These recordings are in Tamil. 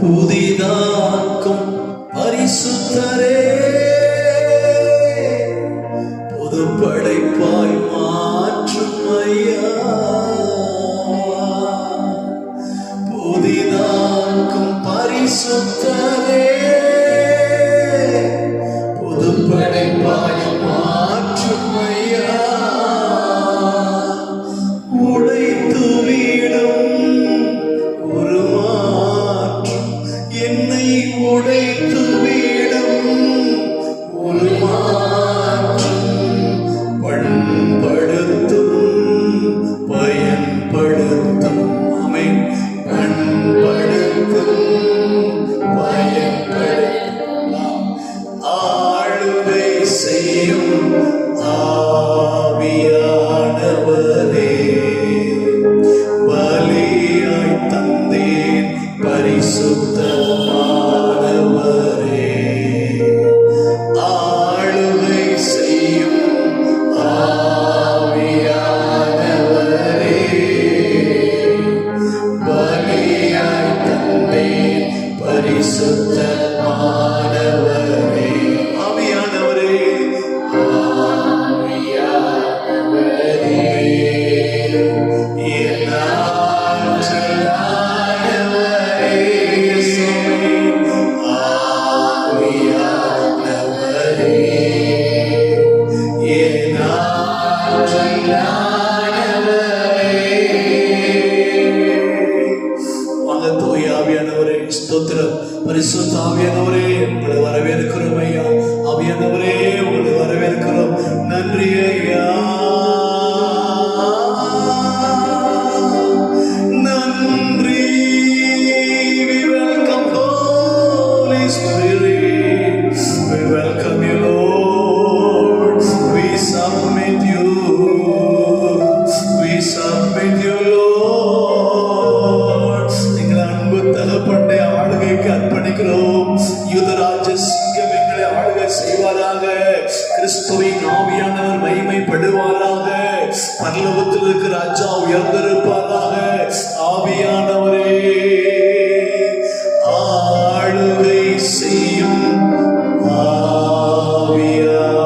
புதிதாக்கும் பரிசுத்தரே, புது படைப்பாய் மாற்றும் ஐயா. புதிதாக்கும் பரிசுத்தரே, புது படைப்பாய் மாற்றும் ஐயா. உடைத்து வீடும் உருமாற்றும் என்னை, உடைத்து வீடும் உருமாற்றும் பண்படுத்தும் பயன்படுத்தும். ஆமென். பண்படுத்தும் பயன்படுத்தும் ஆளுகை செய்யும் ஆவியானவரே, பலியாய் தந்தேன் பரிசுத்தமானவரே. ஆளுகை செய்யும் ஆவியானவரே, பலியாய் தந்தேன் பரிசுத்தமானவரே. ஆவியானவரே, ஆவியானவரே, என் ஆற்றலானவரே, ஆவியானவரே, என் ஆற்றலானவரே. வாங்க தூய ஆவியானவரே, ஸ்தோத்திரம். பரிசுத்த ஆவியானவரே, உங்களை வரவேற்கிறோம் ஐயா. ஆவியானவரே, உங்களை வரவேற்கிறோம். நன்றி ஐயா, நன்றி. We welcome Holy Spirit. We welcome you, Lord. We submit you. We submit you, Lord. எங்கள் அன்பு தகப்பனை ஆளுகைக்கு அர்ப்பணிக்கிறோம். யூதராஜ சிங்கம் எங்களை ஆளுகை செய்வாராக. கிறிஸ்துவின் ஆவியானவர் மகிமைப்படுவாராக. பரலோகத்தில் இருக்கிற ராஜா உயர்ந்திருப்பாராக. ஆவியானவரே, ஆளுகை செய்யும் ஆவியானவரே,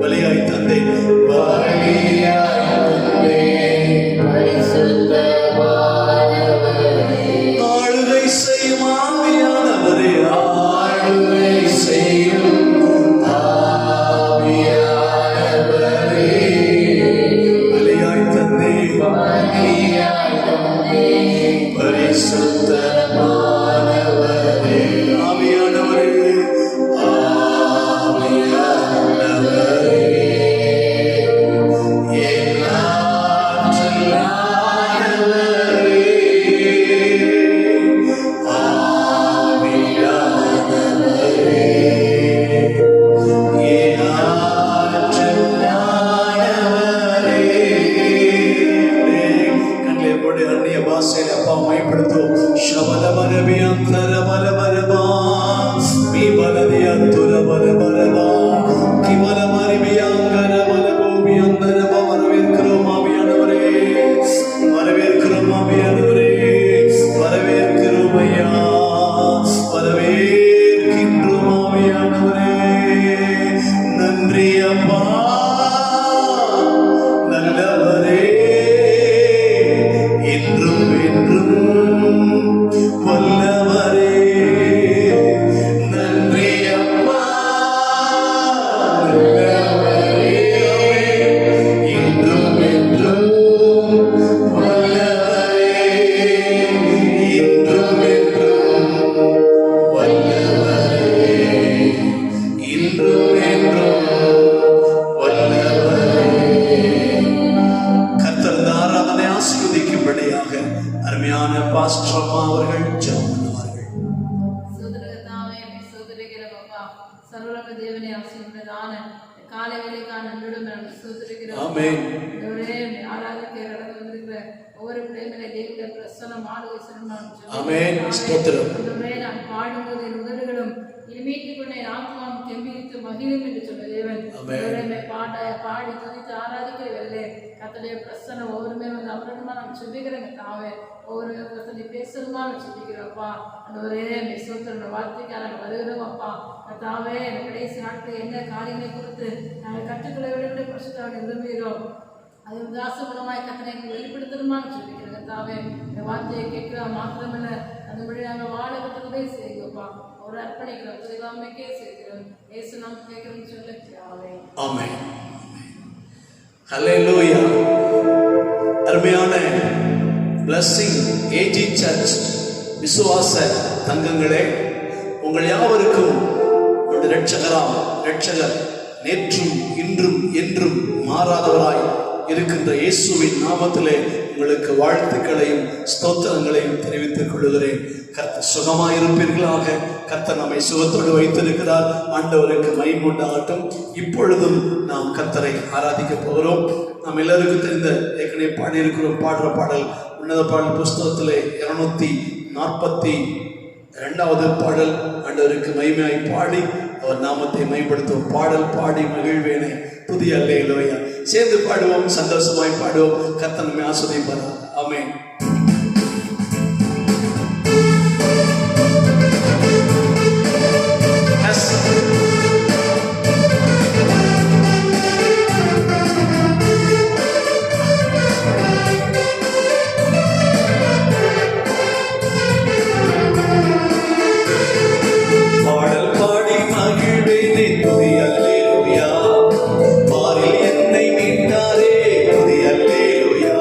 பலியாய் தந்தேன் பலியாய் தந்தேன் பரிசுத்தமானவரே. ஆளுகை செய்யும் ஆவியானவரே, ஆளுகை செய்யும் ஆவியானவரே, பலியாய் தந்தேன் பரிசுத்தமானவரே. ஆவியானவரே, ஆவியானவரே, என் ஆற்றலானவரே, ஆவியானவரே, என் ஆற்றலானவரே. கண்களை போட்டு அந்நிய பாஷையில் அப்பா மயப்படுத்தும். ஷபல மரபியந்தர மரபரபா விபலதி அந்துர மரபரபா கிமல மரிபியங்கர மரபோபியந்தர. வரவேற்கிறோம் ஆவியானவரே, வரவேற்கிறோம் ஆவியானவரே, வரவேற்கிறோம் ஐயா, வரவேற்கின்றோம் ஆவியானவரே. நன்றி அப்பா, நல்லவரே, என்றும் என்றும் வல்லவரே. நன்றி அப்பா, நல்லவரே, என்றும் என்றும் வல்லவரே, என்றும் என்றும் வல்லவரே, என்றும் என்றும் வல்லவரே. கர்த்தர் இந்த ஆராதனை ஆசீர்வதிக்கும்படியாக அருமையான பாஸ்டர் அம்மா அவர்கள் ஜெபம் பண்ணுவார்கள். சர்வலோக தேவனே, ஆசீர்வதியான காலை வேளைக்கான நன்றியுடன் நாங்கள் ஸ்தோத்திரிக்கிறோம். ஆமென். ஆராதனைக்கு கடந்து வந்திருக்கிற ஒவ்வொரு பிள்ளைகளை தேவனுடைய பிரசன்னம் ஆளுகை செய்யணும். ஆமென். ஸ்தோத்திரம். நான் பாடும்போது என் உதடுகளும் மீட்டுக் கொண்ட ஆத்மாவும் கெம்பித்து மகிழும் என்று சொன்ன தேவன் பாடி துதித்து ஆராதிக்க வெல்லே கர்த்தருடைய பிரசன்னம் ஒவ்வொரு மேல் வந்து அப்புறமா நான் சொல்லிக்கிறேங்க தாவே ஒவ்வொரு கர்த்தரை பேசணுமா நான் சொல்லிக்கிறோம்ப்பா ஒரே சோத்திர வார்த்தைக்காக நாங்கள் வருகிறோம் அப்பா தாவே இந்த கடைசி நாட்கள் என்ன காரியங்களை குறித்து நாங்கள் கற்றுக்கொள்ள விட பிரச்சனை விரும்புகிறோம் அது தாசகுணமாய் கத்தனை வெளிப்படுத்தணுமான்னு சொல்லிக்கிறேங்க தாவே இந்த வார்த்தையை கேட்க மாத்திரமில்ல அதுபடி நாங்கள் வாழ கற்றுக்கவே செய்வோம்ப்பா ஒரு அர்ப்பணிக்கிறோம் புதிதாமைக்கே செய்கிறோம் ஏசு நாம் கேட்கிறோம்னு சொல்லி ஆமென். ஹல்லேலூயா. அருமையான பிளஸிங் ஏஜி சர்ச் விசுவாச தங்கங்களே, உங்கள் யாவருக்கும் இரட்சகர் நேற்றும் இன்றும் என்றும் மாறாதவராய் இருக்கின்ற இயேசுவின் நாமத்திலே உங்களுக்கு வாழ்த்துக்களையும் ஸ்தோத்திரங்களையும் தெரிவித்துக் கொள்கிறேன். கர்த்தர் சுகமாயிருப்பீர்களாக. கர்த்தர் நம்மை சுகத்தோடு வைத்திருக்கிறார். ஆண்டவருக்கு மகிமை உண்டாகட்டும். இப்பொழுதும் நாம் கர்த்தரை ஆராதிக்க போகிறோம். நாம் எல்லாருக்கும் தெரிந்த ஏற்கனவே பாடியிருக்கிறோம் பாடுற பாடல் உன்னத பாடல் புஸ்தகத்திலே 242வது பாடல். ஆண்டவருக்கு மகிமையாய் பாடி அவர் நாமத்தை மேம்படுத்தும் பாடல் பாடி மகிழ்வேனே புதிய அல்லேலூயா. சேர்ந்து பாடுவோம், சந்தோஷமாய் பாடுவோம். கர்த்தர் நம்மை ஆசீர்வதிப்பார். ஆமென். பாடல் பாடி மகிழ்வேனே புதிய அல்லேலூயா. பாரில் என்னை மீட்டாரே புதிய அல்லேலூயா.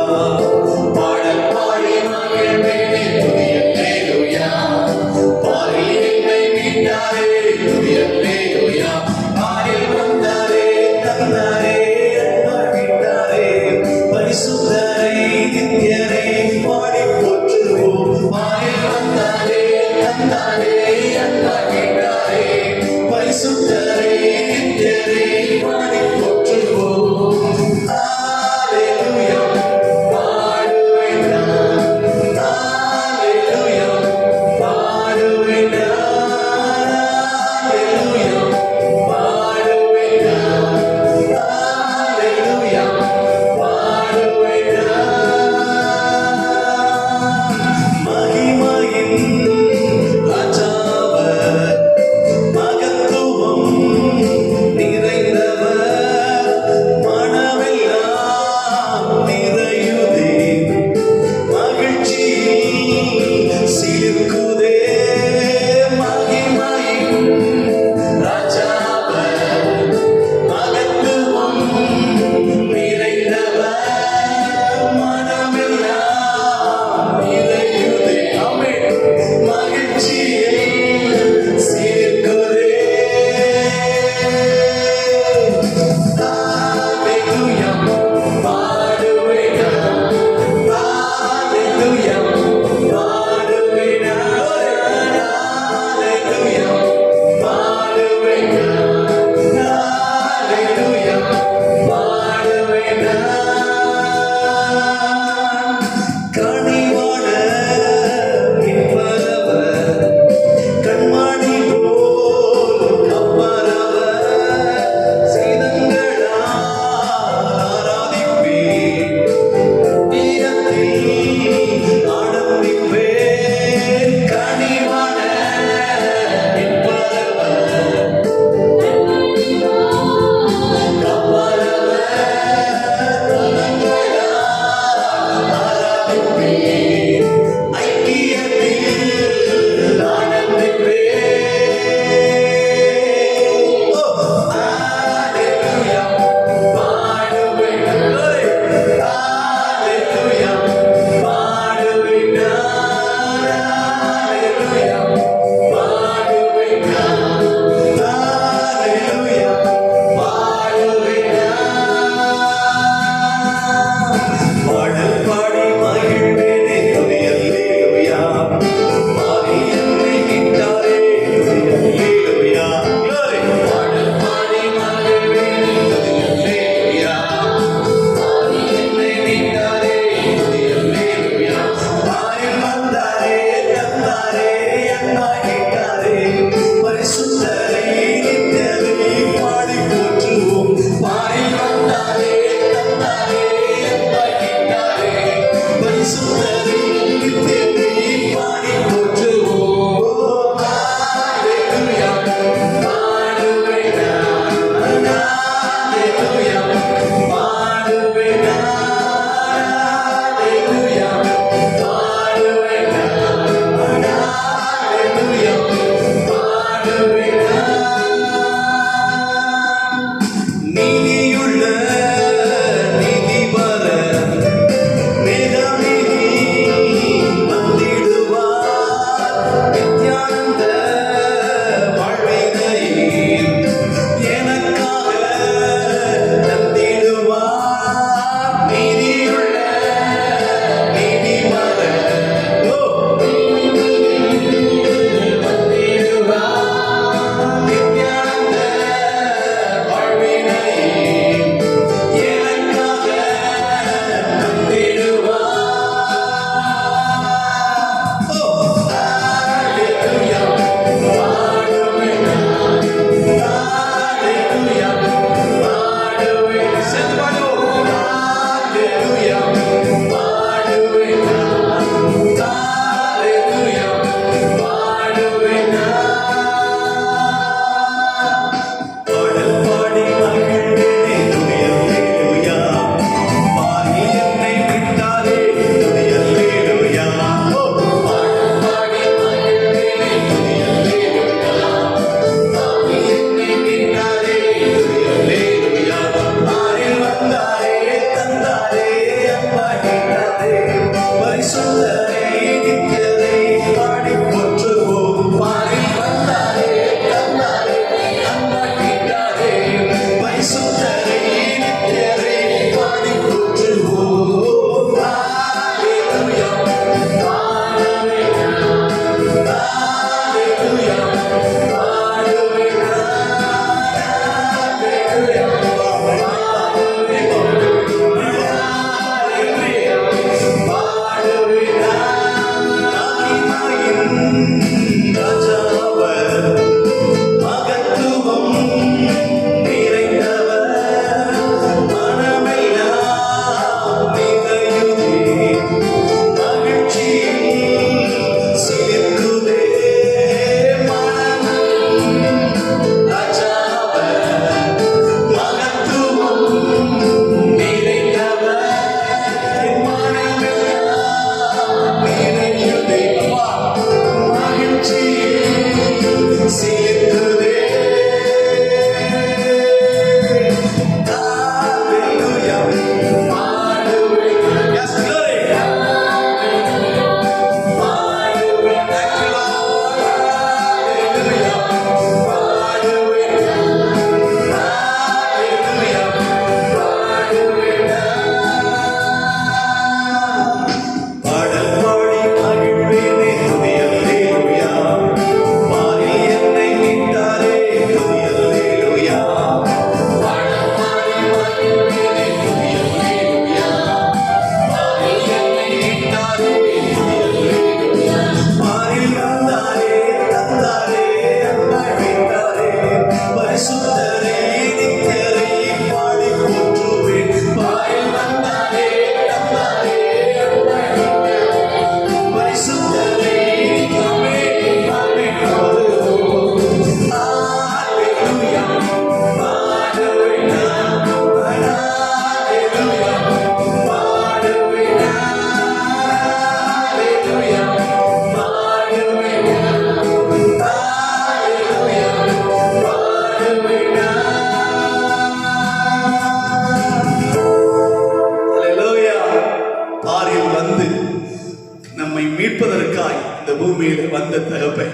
நம்மை மீட்பதற்காய் இந்த பூமியில் வந்த தகப்பன்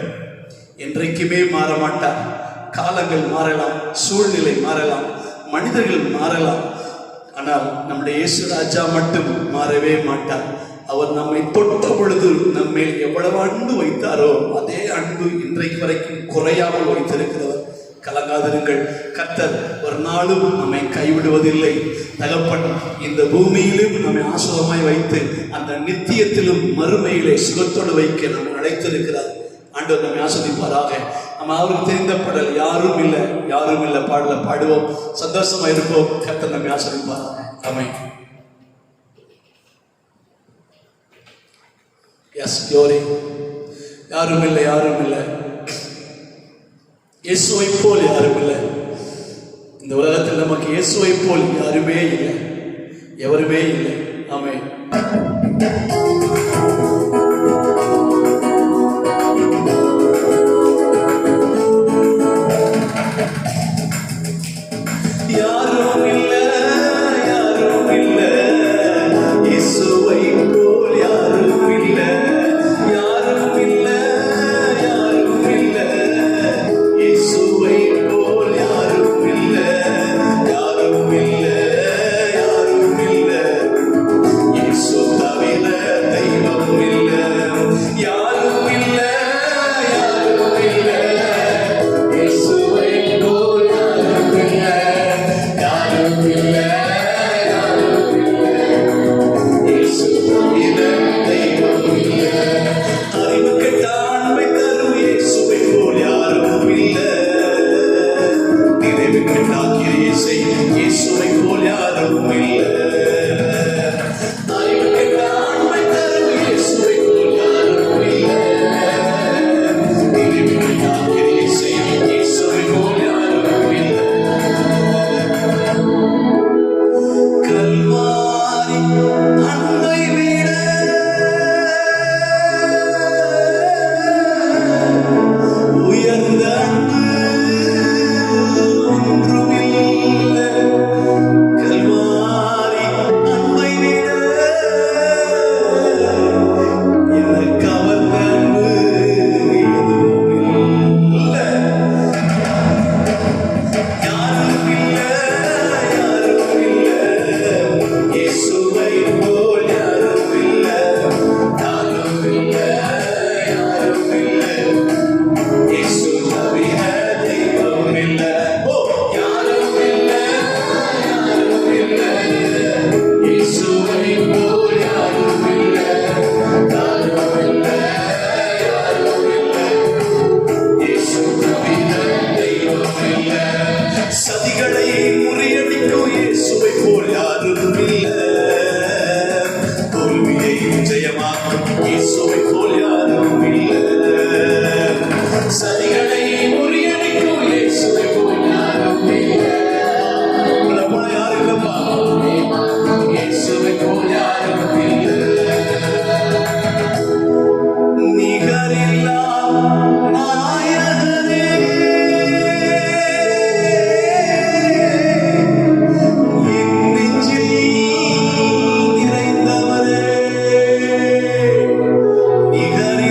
என்றைக்குமே மாற மாட்டார். காலங்கள் மாறலாம், சூழ்நிலை மாறலாம், மனிதர்கள் மாறலாம், ஆனால் நம்முடைய இயேசு ராஜா மட்டும் மாறவே மாட்டார். அவர் நம்மை தொட்ட பொழுது நம்மேல் எவ்வளவு அன்பு வைத்தாரோ அதே அன்பு இன்றைக்கு வரைக்கும் குறையாமல் வைத்திருக்கிறவர். கலங்காதிருங்கள், கர்த்தர் ஒரு நாளும் நம்மை கைவிடுவதில்லை. தகப்பன் இந்த பூமியிலும் நம்மை ஆசுரமாய் வைத்து அந்த நித்தியத்திலும் மறுமையிலே சுகத்தோடு வைக்க நம்மை அழைத்திருக்கிறார். ஆண்டவர் நம்மை ஆஸ்வதிப்பாராக. நம்ம அவருக்கு தெரிந்த பாடல் யாரும் இல்லை பாடல பாடுவோம், சந்தோஷமா இருப்போம். கர்த்தர் நம்மை ஆஸ்வதிப்பாராக. ஆமென். S glory. யாரும் இல்லை இயேசுவை போல் யாரும் இல்லை. இந்த உலகத்தில் நமக்கு இயேசுவை போல் யாருமே இல்லை, எவருமே இல்லை. ஆமென். யாரும் இல்லை இயேசுவை போல் யாரும் இல்லை, யாரும் இல்லை இயேசுவை போல் யாரும் இல்லை, யாரும் இல்லை இயேசு தவிர தெய்வம் இல்லை, யாரும் இல்லை இயேசுவை போல் யாரும் இல்லை, யாரும் இல்லை இயேசு தவிர தெய்வம் இல்லை. அறிவு கெட்ட ஆண்மை தரும் இயேசுவை போல் யாரும் இல்லை, நினைவு கெட்ட கிரியை செய்யும் இயேசுவை போல் யாரும் இல்லை. அறிவு கெட்ட ஆண்மை தரும் இயேசுவை போல் யாரும் இல்லை, நினைவு கெட்ட கிரியை செய்யும் இயேசுவை போல் யாரும் இல்லை. கல்வாரி அன்பை விட உயர்ந்த அன்பு ஒன்றுமில்லை. கல்வாரி அன்பை விட எனக்கு கவர்ந்த அன்பு எதுவுமில்லை. யாரும் இல்லை இயேசுவை போல் யாரும் இல்லை, யாரும் இல்லை இயேசு தவிர தெய்வம் இல்லை. ஓ, யாரும் இல்லை இயேசுவை போல் யாரும் இல்லை, யாரும் இல்லை இயேசு தவிர தெய்வம் இல்லை. சதிகளை முறியடிக்கும் இயேசுவை போல் யாரும் இல்லை, தோல்வியை ஜெயமாக்கும் இயேசுவை போல் யாரும் இல்லை. சதிகளை முறியடிக்கும் இயேசுவை போல் யாரும் இல்லை. உங்களை போல யாரும் இல்லப்பா, இயேசுவை போல் யாரும் இல்லை. நிகரில்லா நாயகனே, என் நெஞ்சில் நிறைந்தவரே, நிகரில்லா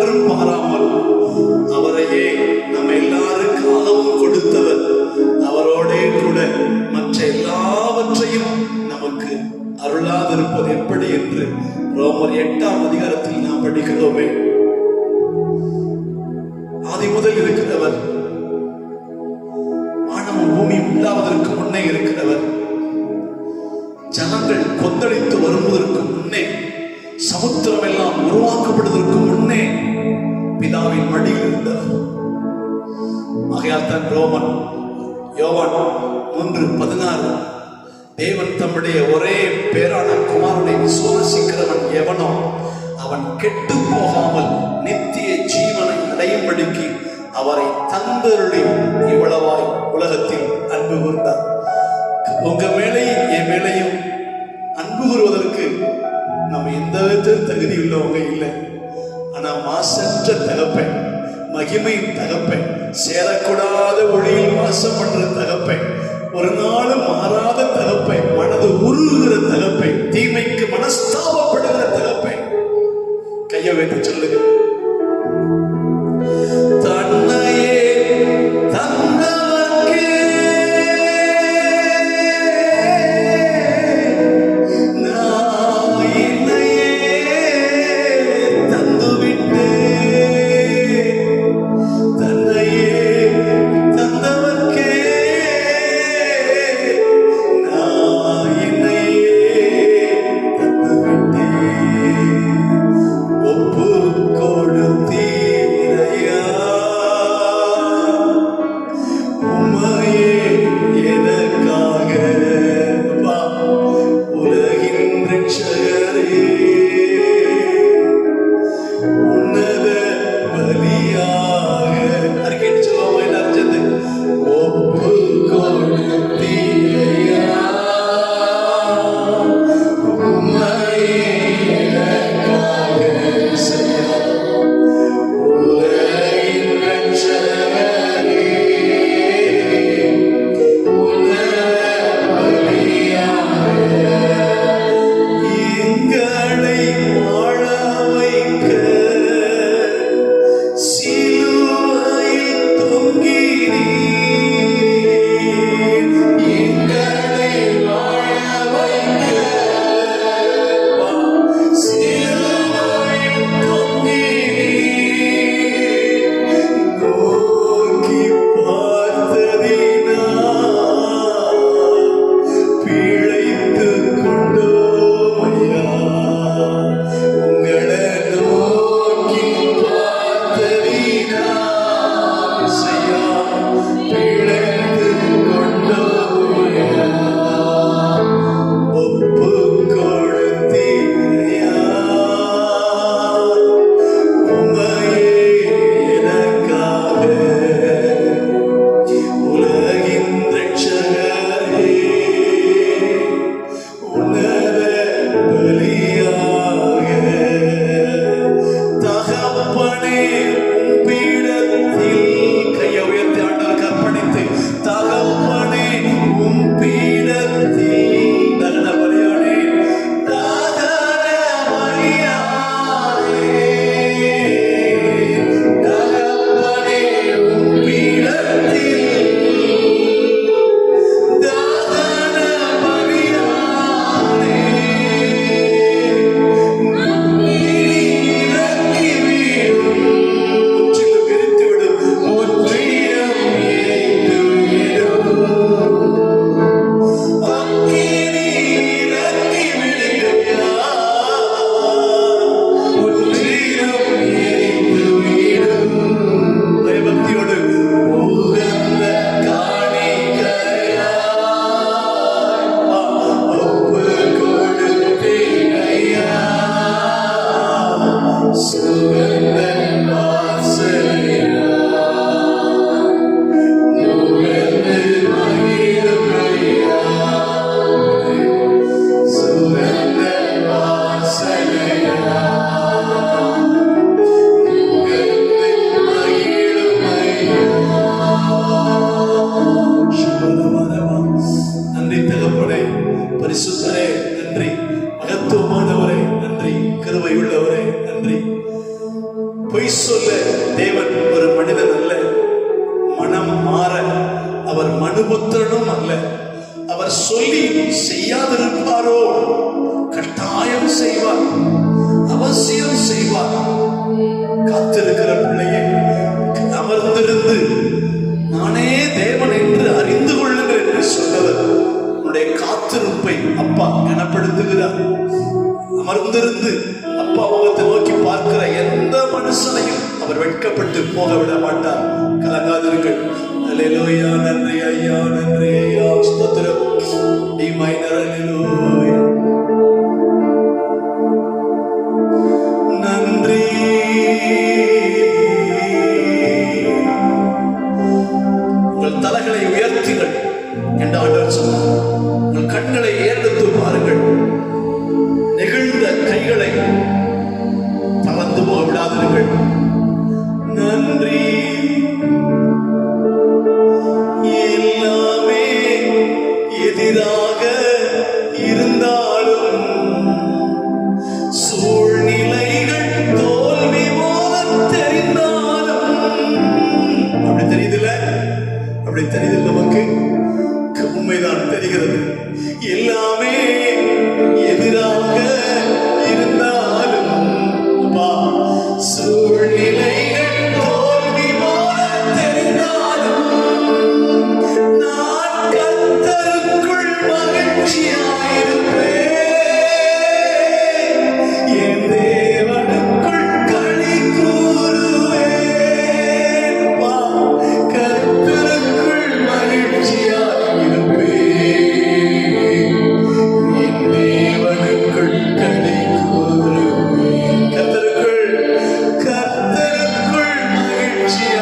என்றும் பாராமல் அவரையே நம்ம எல்லாருக்காகவும் கொடுத்தவர், அவரோடே கூட மற்ற எல்லாவற்றையும் நமக்கு அருளாதிருப்பது எப்படி என்று ரோமர் 8ஆம் அதிகாரத்தில் நாம் படிக்கிறோமே. ஆதி முதல் இருக்கிறவர், வானமும் பூமியும் உண்டாவதற்கு முன்னே இருக்கிறவர், ஜனங்கள் கொந்தளித்து வருவதற்கு முன்னே, சமுத்திரம் எல்லாம் உருவாக்கப்படுவதற்கு முன்னே பிதாவின் மடியில் இருந்தவர். ஆகையால் தான் யோவான் 3:16 தேவன் தம்முடைய ஒரே பேரான குமாரனை விசுவாசிக்கிறவன் எவனோ அவன் கெட்டு போகாமல் நித்திய ஜீவனை அடையும்படிக்கு அவரை தந்தருளி இவ்வளவாய் உலகத்தில் அன்பு கூர்ந்தார். உங்க மேலையும் என் மேலையும் அன்பு கூறுவதற்கு நம்ம எந்த விதத்தில் தகுதி உள்ளவங்க இல்லை. ஆனா மாசற்ற தகப்பன், மகிமையின் தகப்பன், சேரக்கூடாத ஒளியில் வாசம் பண்ற தகப்பன், ஒரு நாளும் மாறாத தகப்பன், மனது உருகுகிற தகப்பன், தீமைக்கு மனஸ்தாபப்படுகிற தகப்பன். கையை வைத்து சொல்லுங்க. தன்னையே தந்தவர்க்கே நான் என்னையே தந்துவிட்டேன். தன்னையே தந்தவர்க்கே நான் என்னையே தந்துவிட்டேன். ஒப்பு கொடு பொய் சொல்ல தேவன் ஒரு மனிதன் அல்ல. மனம் மாற அவர் மனுபுத்திரனும் அல்ல. அவர் சொல்லி செய்யாதிருப்பாரோ? கட்டாயம் செய்வார், அவசியம் செய்வார். காத்திருக்கிற பிள்ளையை அமர்ந்திருந்து நானே தேவன் என்று அறிந்து கொள்ளுங்கள் என்று சொன்னவர் உன்னுடைய காத்திருப்பை அப்பா கனப்படுத்துகிறார். அமர்ந்திருந்து அப்பா முகத்தை நோக்கி பார்க்கிற எந்த மனுஷனையும் அவர் வெட்கப்பட்டு போக விட மாட்டார். கலங்காதிருங்கள். அல்லேலூயா. நன்றி ஐயா, நன்றி ஐயா. ஸ்தோத்திரம். D minor. அல்லேலூயா. நன்றி. உங்கள் தலைகளை உயர்த்துங்கள் என்று ஆண்டவர் சொன்னார். உங்கள் கண்களை ஏறெடுத்து பாருங்கள். நெகிழ்ந்த கைகளை தளர்ந்து போக விடாதீர்கள். நன்றி. எல்லாமே எதிராக இருந்தாலும், சூழ்நிலைகள் தோல்வி போல தெரிந்தாலும், அப்படி தெரியுதுல்ல? அப்படி தெரியுது நமக்கு? உண்மைதான் தெரிகிறது. எல்லாமே எதிராக இருந்தாலும், சூழ்நிலைகள் தோல்வி போல தெரிந்தாலும், நான் கர்த்தருக்குள் மகிழ்ச்சியாயிருப்பேன். என் தேவனுக்குள் களி கூறுவேன். கர்த்தருக்குள் மகிழ்ச்சியாயிருப்பேன். என் தேவனுக்குள் களி கூறுவேன். கர்த்தருக்குள் மகிழ்ச்சியாயிருப்பேன்.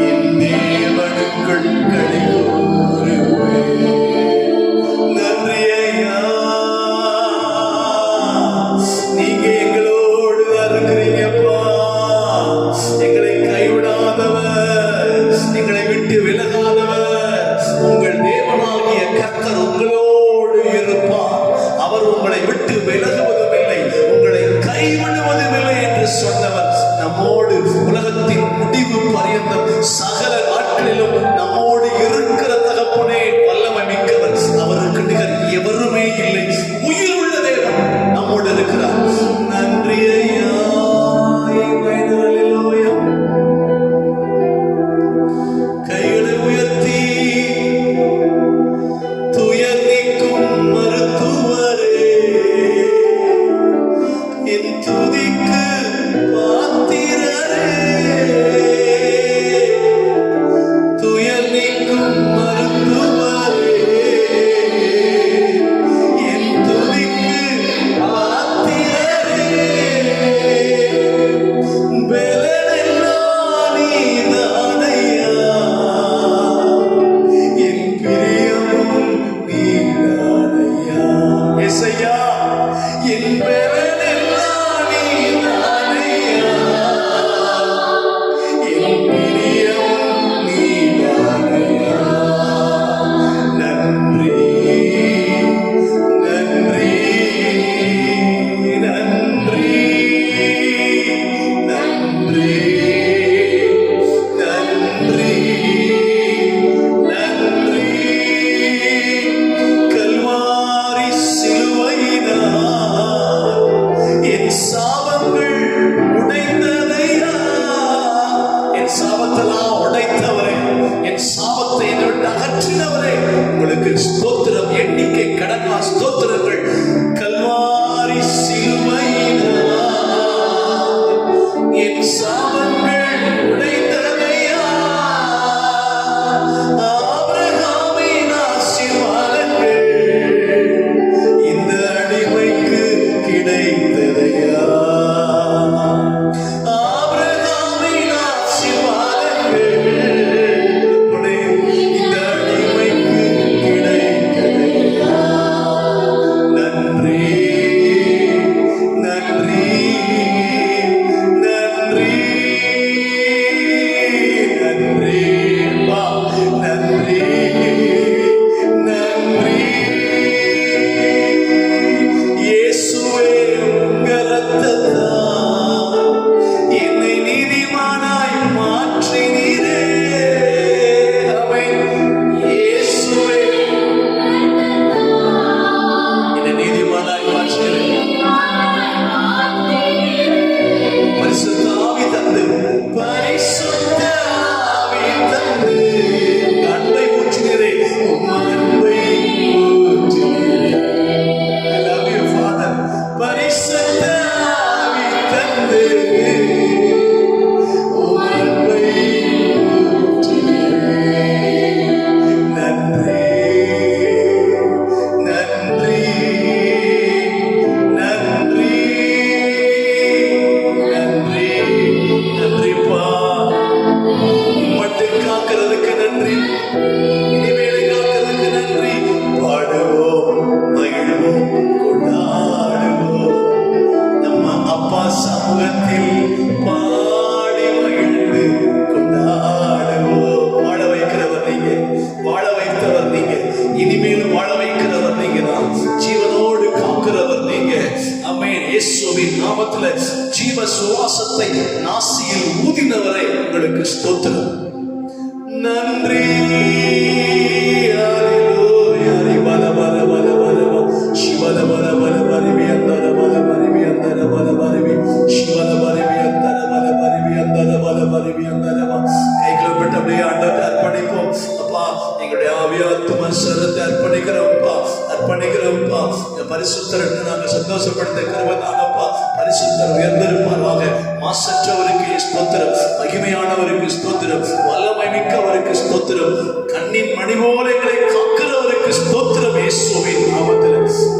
என் தேவனுக்குள் களி கூறுவேன். நன்றி ஐயா. நீங்க எங்களோடு இருக்கிறீங்கப்பா. எங்களை கைவிடாதவர், எங்களை விட்டு விலகாதவர். உங்கள் தேவனாகிய கர்த்தர் உங்களோடு இருப்பார். அவர் உங்களை விட்டு விலகுவதும் இல்லை, உங்களை கைவிடுவதும் இல்லை என்று சொன்னவர் நம்மோடு உலகத்தின் முடிவு பரியந்தம் சகல நாட்களிலும் நம்மோடு இருக்கிற தகப்பனே, வல்லமை மிக்கவர். அவருக்கு நிகர் எவருமே இல்லை. உயிர் உள்ள தேவன் நம்மோடு இருக்கிறார். நன்றி ஐயா. அல்லேலூயா. கைகளை உயர்த்தி துயர் நீக்கும் மருத்துவரே, என் துதிக்கு பாத்திரரே. துயர் நீக்கும் மருத்துவரே, என் துதிக்கு பாத்திரரே. பெலனெல்லாம் நீதானையா, என் பிரியமும் நீதானையா. இசையா, என் பெலனெல்லாம் நீதானையா, சமூகத்தில் பாடி மகிழ்ந்து கொண்டாடுவோம். வாழ வைக்கிறவர் நீங்க, வாழ வைத்தவர் நீங்க, இனிமேலும் வாழ வைக்கிறவர் நீங்க தான், ஜீவனோடு காக்கிறவர் நீங்க. ஆமென். இயேசுவின் நாமத்துல ஜீவ சுவாசத்தை நாசியில் ஊதினவரை உங்களுக்கு ஸ்தோத்திரம். நன்றி. ஹல்லேலூயா. பல பல பல பல சிவல பல பல பரிவி அந்தர பல பரிவி அந்தர பல பரிவி சிவல பரிவி அந்தர பல பரிவி அந்தர பல பரிவி அந்தர. கைகளை விட்டு அப்படியே ஆண்டவரை அர்ப்பணிப்போம். அப்பா, எங்களுடைய ஆவியாத்ம சரத்தை அர்ப்பணிக்கிறோம்ப்பா, அர்ப்பணிக்கிறோம்ப்பா. இந்த பரிசுத்தரை நாங்கள் சந்தோஷப்படுத்த கிருபைதானப்பா. பரிசுத்தர் உயர்ந்திருப்பாராக. மாசற்றவருக்கு ஸ்தோத்திரம், மகிமையானவருக்கு ஸ்தோத்திரம், வல்லமை மிக்கவருக்கு ஸ்தோத்திரம், கண்ணின் மணி போல எங்களை காக்கிறவருக்கு ஸ்தோத்திரம். இயேசுவின் நாமத்தில்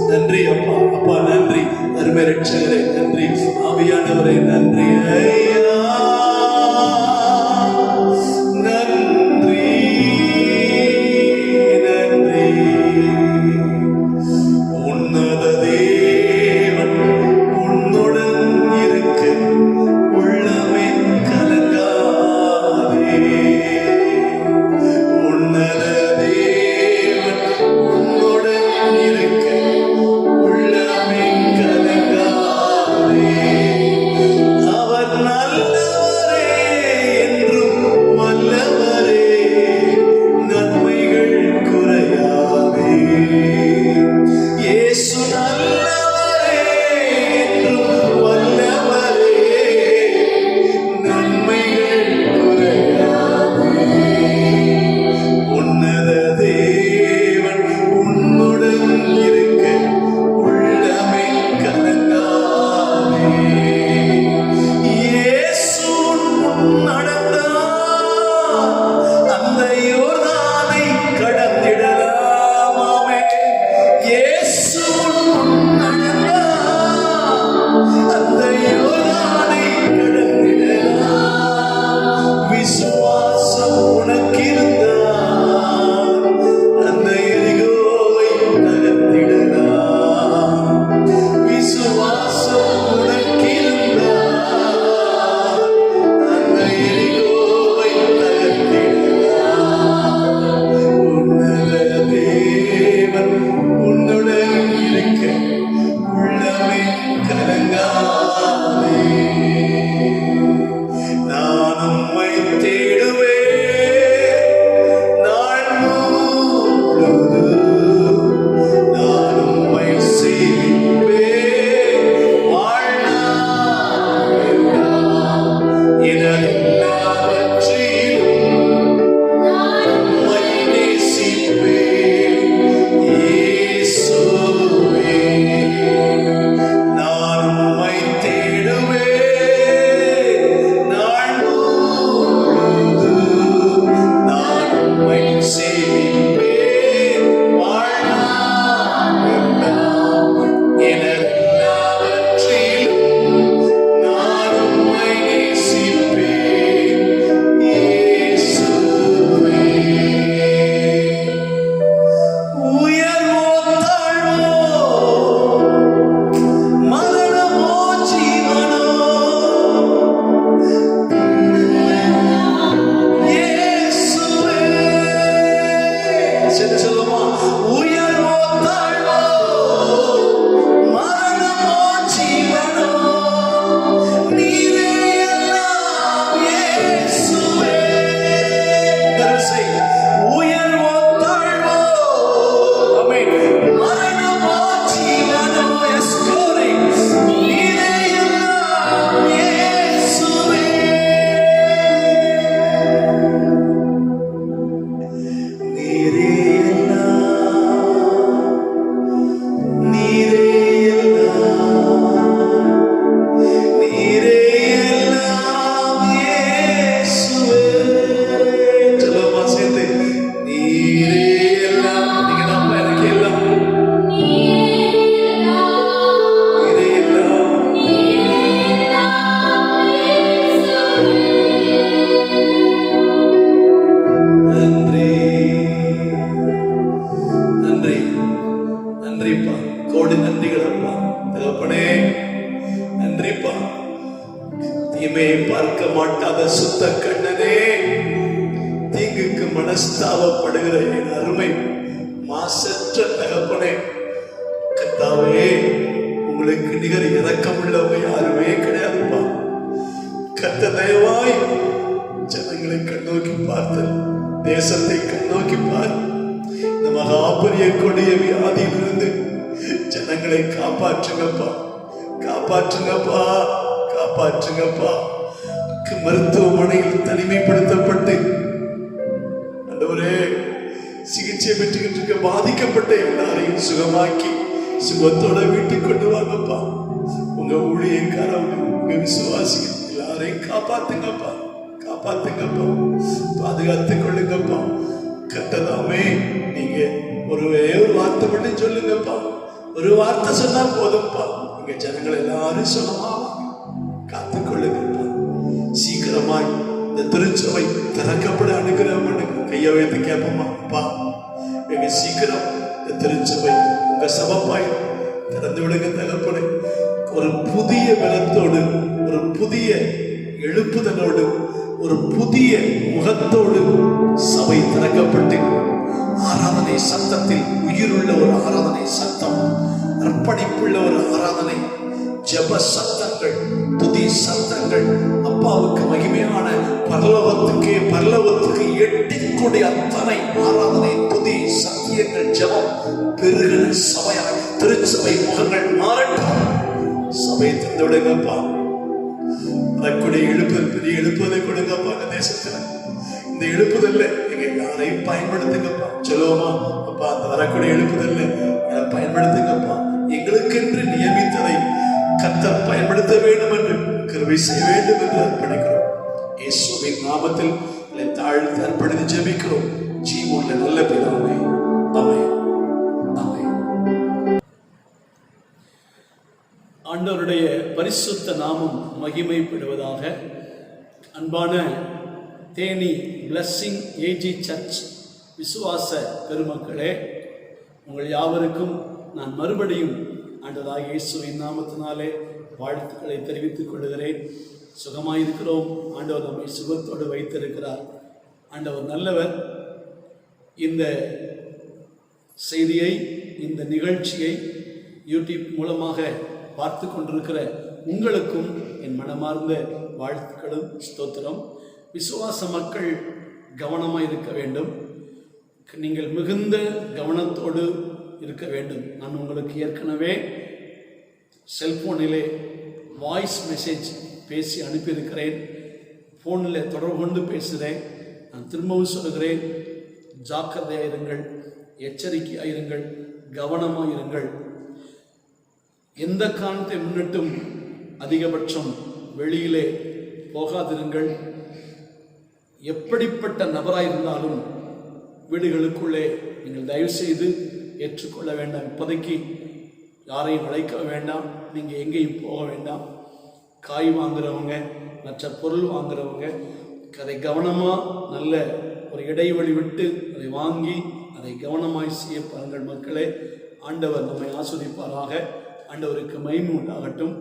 நன்றி அப்பா. அப்பா நன்றி. அருமை ரட்சகரே நன்றி. ஆவியானவரே நன்றி. ஐயா நன்றி, நன்றி. உன்னத தேவன் உன்னுடன் இருக்க உள்ளமே கலங்காதே. உன்னத தேவன் உன்னுடன் இருக்க உள்ளமே கலங்காதே. அவர் தீமையை பார்க்க மாட்டாத சுத்த கண்ணனே, தீங்குக்கு மனஸ்தாபப்படுகிற என் அருமை மாசற்ற தகப்பனே, கர்த்தாவே, உங்களுக்கு நிகர் இரக்கமுள்ளவங்க யாருமே கிடையாதுப்பா. கர்த்த தயவாய் ஜனங்களை கண்ணோக்கி பார்த்து, தேசத்தை கண்ணோக்கி பார்த்து, இந்த மகாபரிய கொடிய வியாதியிலிருந்து ஜனங்களை காப்பாற்றுங்கப்பா, காப்பாற்றுங்கப்பா, காப்பாற்றுங்கப்பா. மருத்துவமனையில் தனிமைப்படுத்தப்பட்டு ஆண்டவரே சிகிச்சை பெற்றுக்கிட்டு இருக்க பாதிக்கப்பட்ட எல்லாரையும் சுகமாக்கி சுகத்தோட வீட்டுக்கு கொண்டு வாங்கப்பா. உங்க ஊழியக்காரங்க, உங்க விசுவாசிகள் எல்லாரையும் காப்பாத்துங்கப்பா, காப்பாத்துங்கப்பா, பாதுகாத்துக் கொள்ளுங்கப்பா. கர்த்ததாமே, நீங்க ஒரு வார்த்தை மட்டும் சொல்லுங்கப்பா. ஒரு வார்த்தை சொன்னா போதும்ப்பா. இங்க ஜனங்கள் எல்லாரும் சுகமாவாங்க. காத்துக்கொள்ளுங்கப்பா. சீக்கிரமாய் இந்த திருச்சபை திறக்கப்பட அனுகிரகம் பண்ணுங்க. கையை வைத்து கேட்போமா? அப்பா, மிக சீக்கிரம் இந்த திருச்சபை உங்க சபப்பாய் திறந்து விடுங்க தகப்பனே. ஒரு புதிய பலத்தோடு, ஒரு புதிய எழுப்புதலோடு, ஒரு புதிய முகத்தோடு சபை திறக்கப்பட்டு ஆராதனை சத்தத்தில் உயிருள்ள ஒரு ஆராதனை சத்தம், அர்ப்பணிப்புள்ள ஒரு ஆராதனை, ஜெப சத்தங்கள், துதி சத்தங்கள், அப்பாவுக்கு மகிமையான பரலோகத்துக்கு எட்டிக்கூடிய அத்தனை ஆராதனை, துதி, சத்தியங்கள், ஜெபம் பெருகிற சபையாய் திருச்சபை முகங்கள் மாறட்டும். சபை தந்து விடுங்கப்பா. வரக்கூடிய எழுப்புதல், பெரிய எழுப்புதலை கொடுங்கப்பா. இந்த தேசத்துல இந்த எழுப்புதல்ல நீங்க யாரையும் பயன்படுத்துங்கப்பா. சொல்லுவோமா? அப்பா, அந்த வரக்கூடிய எழுப்புதல்ல பயன்படுத்துங்கப்பா. எங்களுக்கென்று நியமித்ததை கர்த்தர் பயன்படுத்த வேண்டும் என்று, கிருபை செய்ய வேண்டும் என்று அர்ப்பணிக்கிறோம். இயேசுவின் நாமத்தில் தாழ்த்து அர்ப்பணித்து ஜெபிக்கிறோம். ஜீவனுள்ள நல்ல பிதாவே, ஆமென், ஆமென். ஆண்டவருடைய பரிசுத்த நாமம் மகிமைப்படுவதாக. அன்பான தேனி பிளஸ்ஸிங் ஏஜி சர்ச் விசுவாச பெருமக்களே, உங்கள் யாவருக்கும் நான் மறுபடியும் ஆண்டவராகிய இயேசுவின் நாமத்தினாலே வாழ்த்துக்களை தெரிவித்துக் கொள்கிறேன். சுகமாயிருக்கிறோம். ஆண்டவர் நம்மை சுகத்தோடு வைத்திருக்கிறார். ஆண்டவர் நல்லவர். இந்த செய்தியை, இந்த நிகழ்ச்சியை யூடியூப் மூலமாக பார்த்து கொண்டிருக்கிற உங்களுக்கும் என் மனமார்ந்த வாழ்த்துக்களும் ஸ்தோத்திரம். விசுவாச மக்கள் கவனமாக இருக்க வேண்டும். நீங்கள் மிகுந்த கவனத்தோடு இருக்க வேண்டும். நான் உங்களுக்கு ஏற்கனவே செல்போனிலே வாய்ஸ் மெசேஜ் பேசி அனுப்பியிருக்கிறேன். ஃபோனில் தொடர்பு கொண்டு பேசுகிறேன். நான் திரும்பவும் சொல்கிறேன், ஜாக்கிரதையாயிருங்கள், எச்சரிக்கையாயிருங்கள், கவனமாயிருங்கள். எந்த காரணத்தை முன்னிட்டும் அதிகபட்சம் வெளியிலே போகாதிருங்கள். எப்படிப்பட்ட நபராயிருந்தாலும் வீடுகளுக்குள்ளே நீங்கள் தயவு செய்து ஏற்றுக்கொள்ள வேண்டாம். இப்போதைக்கு யாரையும் அழைக்க வேண்டாம். நீங்கள் எங்கேயும் போக வேண்டாம். காய் வாங்குறவங்க, மற்ற பொருள் வாங்குறவங்க அதை கவனமாக நல்ல ஒரு இடைவெளி விட்டு அதை வாங்கி அதை கவனமாய் செய்ய பாருங்கள் மக்களே. ஆண்டவர் நம்மை ஆஸ்வதிப்பாராக. ஆண்டவருக்கு மகிமை உண்டாகட்டும்.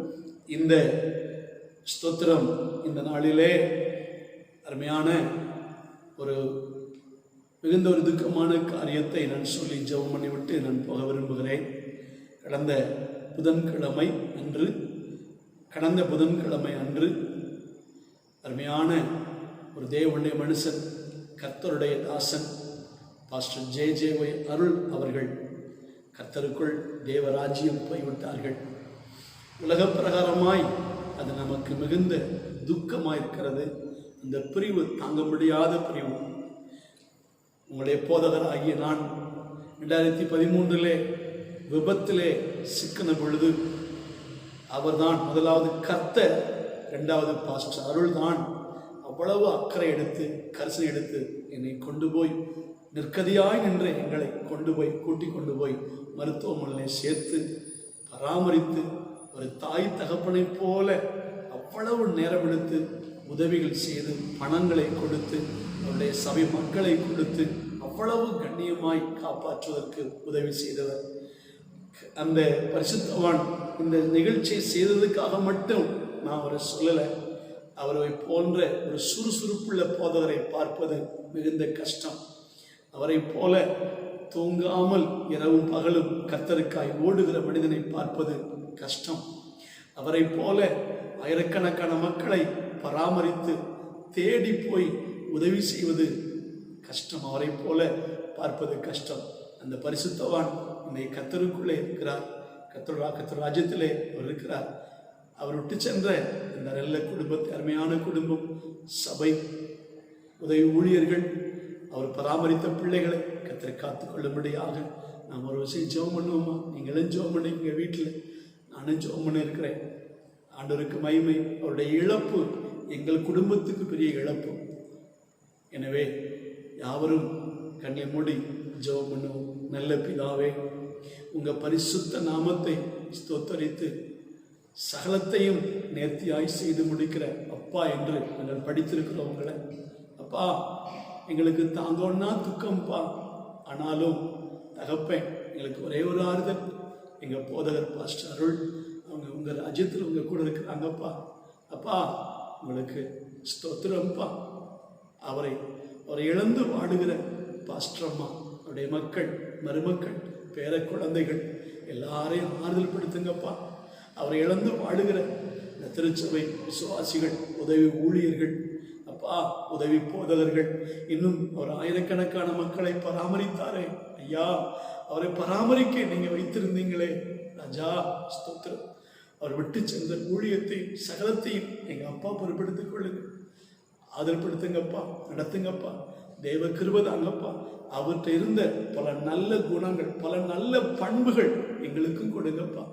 இந்த ஸ்தோத்திரம் இந்த நாளிலே அருமையான ஒரு மிகுந்த ஒரு துக்கமான காரியத்தை நான் சொல்லி ஜெபம் பண்ணிவிட்டு நான் போக விரும்புகிறேன். கடந்த புதன்கிழமை அன்று அருமையான ஒரு தேவனுடைய மனுஷன், கர்த்தருடைய தாசன் பாஸ்டர் ஜே.ஜே.ஒய் அருள் அவர்கள் கர்த்தருக்குள் தேவராஜ்யம் போய்விட்டார்கள். உலக பிரகாரமாய் அது நமக்கு மிகுந்த துக்கமாயிருக்கிறது. அந்த பிரிவு தாங்க முடியாத பிரிவு. உங்களுடைய போதகர் ஆகிய நான் 2013 விபத்திலே சிக்கின பொழுது அவர்தான் முதலாவது கர்த்தர், இரண்டாவது பாஸ்டர் அருள் தான் அவ்வளவு அக்கறை எடுத்து கரிசனை எடுத்து என்னை கொண்டு போய் நிற்கதியாய் நின்று எங்களை கூட்டி கொண்டு போய் மருத்துவமனையில் சேர்த்து பராமரித்து ஒரு தாய் தகப்பனை போல அவ்வளவு நேரம் எடுத்து உதவிகள் செய்து பணங்களை கொடுத்து அவருடைய சபை மக்களை கொடுத்து அவ்வளவு கண்ணியமாய் காப்பாற்றுவதற்கு உதவி செய்தவர். அந்த பரிசுத்தவான் இந்த நிகழ்ச்சியை செய்ததுக்காக மட்டும் நான் அவரை சொல்லலை. அவரை போன்ற ஒரு சுறுசுறுப்புள்ள போதகரை பார்ப்பது மிகுந்த கஷ்டம். அவரை போல தூங்காமல் இரவும் பகலும் கர்த்தருக்காய் ஓடுகிற மனிதனை பார்ப்பது கஷ்டம். அவரை போல ஆயிரக்கணக்கான மக்களை பராமரித்து தேடி போய் உதவி செய்வது கஷ்டம். அவரை போல பார்ப்பது கஷ்டம். அந்த பரிசுத்தவான் இன்னைக்கு கர்த்தருக்குள்ளே இருக்கிறார். கர்த்தர் ராஜ்யத்திலே அவர் இருக்கிறார். அவர் விட்டு சென்ற இந்த நல்ல குடும்பத்தை, அருமையான குடும்பம், சபை, உதவி ஊழியர்கள், அவர் பராமரித்த பிள்ளைகளை கர்த்தர் காத்து கொள்ளும்படியாக நாம் ஒரு விஷயம் ஜெபம் பண்ணுவோமா? நீங்களும் ஜெபம் பண்ணிங்க வீட்டில், நானும் ஜெபம் பண்ணி இருக்கிறேன். ஆண்டவருக்கு மகிமை. அவருடைய இழப்பு எங்கள் குடும்பத்துக்கு பெரிய இழப்பு. எனவே யாவரும் கண்ணை மூடி ஜெபம் பண்ணுவோம். நல்ல பிதாவே, உங்கள் பரிசுத்த நாமத்தை ஸ்தோத்தரித்து சகலத்தையும் நேர்த்தியாய் செய்து முடிக்கிற அப்பா என்று நாங்கள் படித்திருக்கிறோம் உங்களை. அப்பா, எங்களுக்கு தாங்கோன்னா துக்கம்ப்பா. ஆனாலும் தகப்பேன், எங்களுக்கு ஒரே ஒரு ஆறுதல், எங்கள் போதகர் பாஸ்டர் அருள் அவங்க உங்கள் ராஜ்யத்தில் உங்கள் கூட இருக்கிறாங்கப்பா. அப்பா, உங்களுக்கு ஸ்தோத்திரம்ப்பா. அவரை இழந்து வாடுகிற பாஸ்டர் அம்மா, அவருடைய மக்கள், மருமக்கள், பேர குழந்தைகள் எல்லாரையும் ஆறுதல் படுத்துங்கப்பா. அவரை இழந்து வாடுகிற இந்த திருச்சபை விசுவாசிகள், உதவி ஊழியர்கள், அப்பா, உதவி போதகர்கள், இன்னும் ஒரு ஆயிரக்கணக்கான மக்களை பராமரித்தாரே ஐயா, அவரை பராமரிக்க நீங்க வைத்திருந்தீங்களே ராஜா, ஸ்தோத்திரம். அவர் விட்டு சென்ற ஊழியத்தை சகலத்தையும் எங்க அப்பா பொறுப்பெடுத்துக் கொள்ளுங்க. ஆதரப்படுத்துங்கப்பா, நடத்துங்கப்பா. தெய்வ கிருபதாங்கப்பா. அவர்கிட்ட இருந்த பல நல்ல குணங்கள், பல நல்ல பண்புகள் எங்களுக்கும் கொடுங்கப்பா.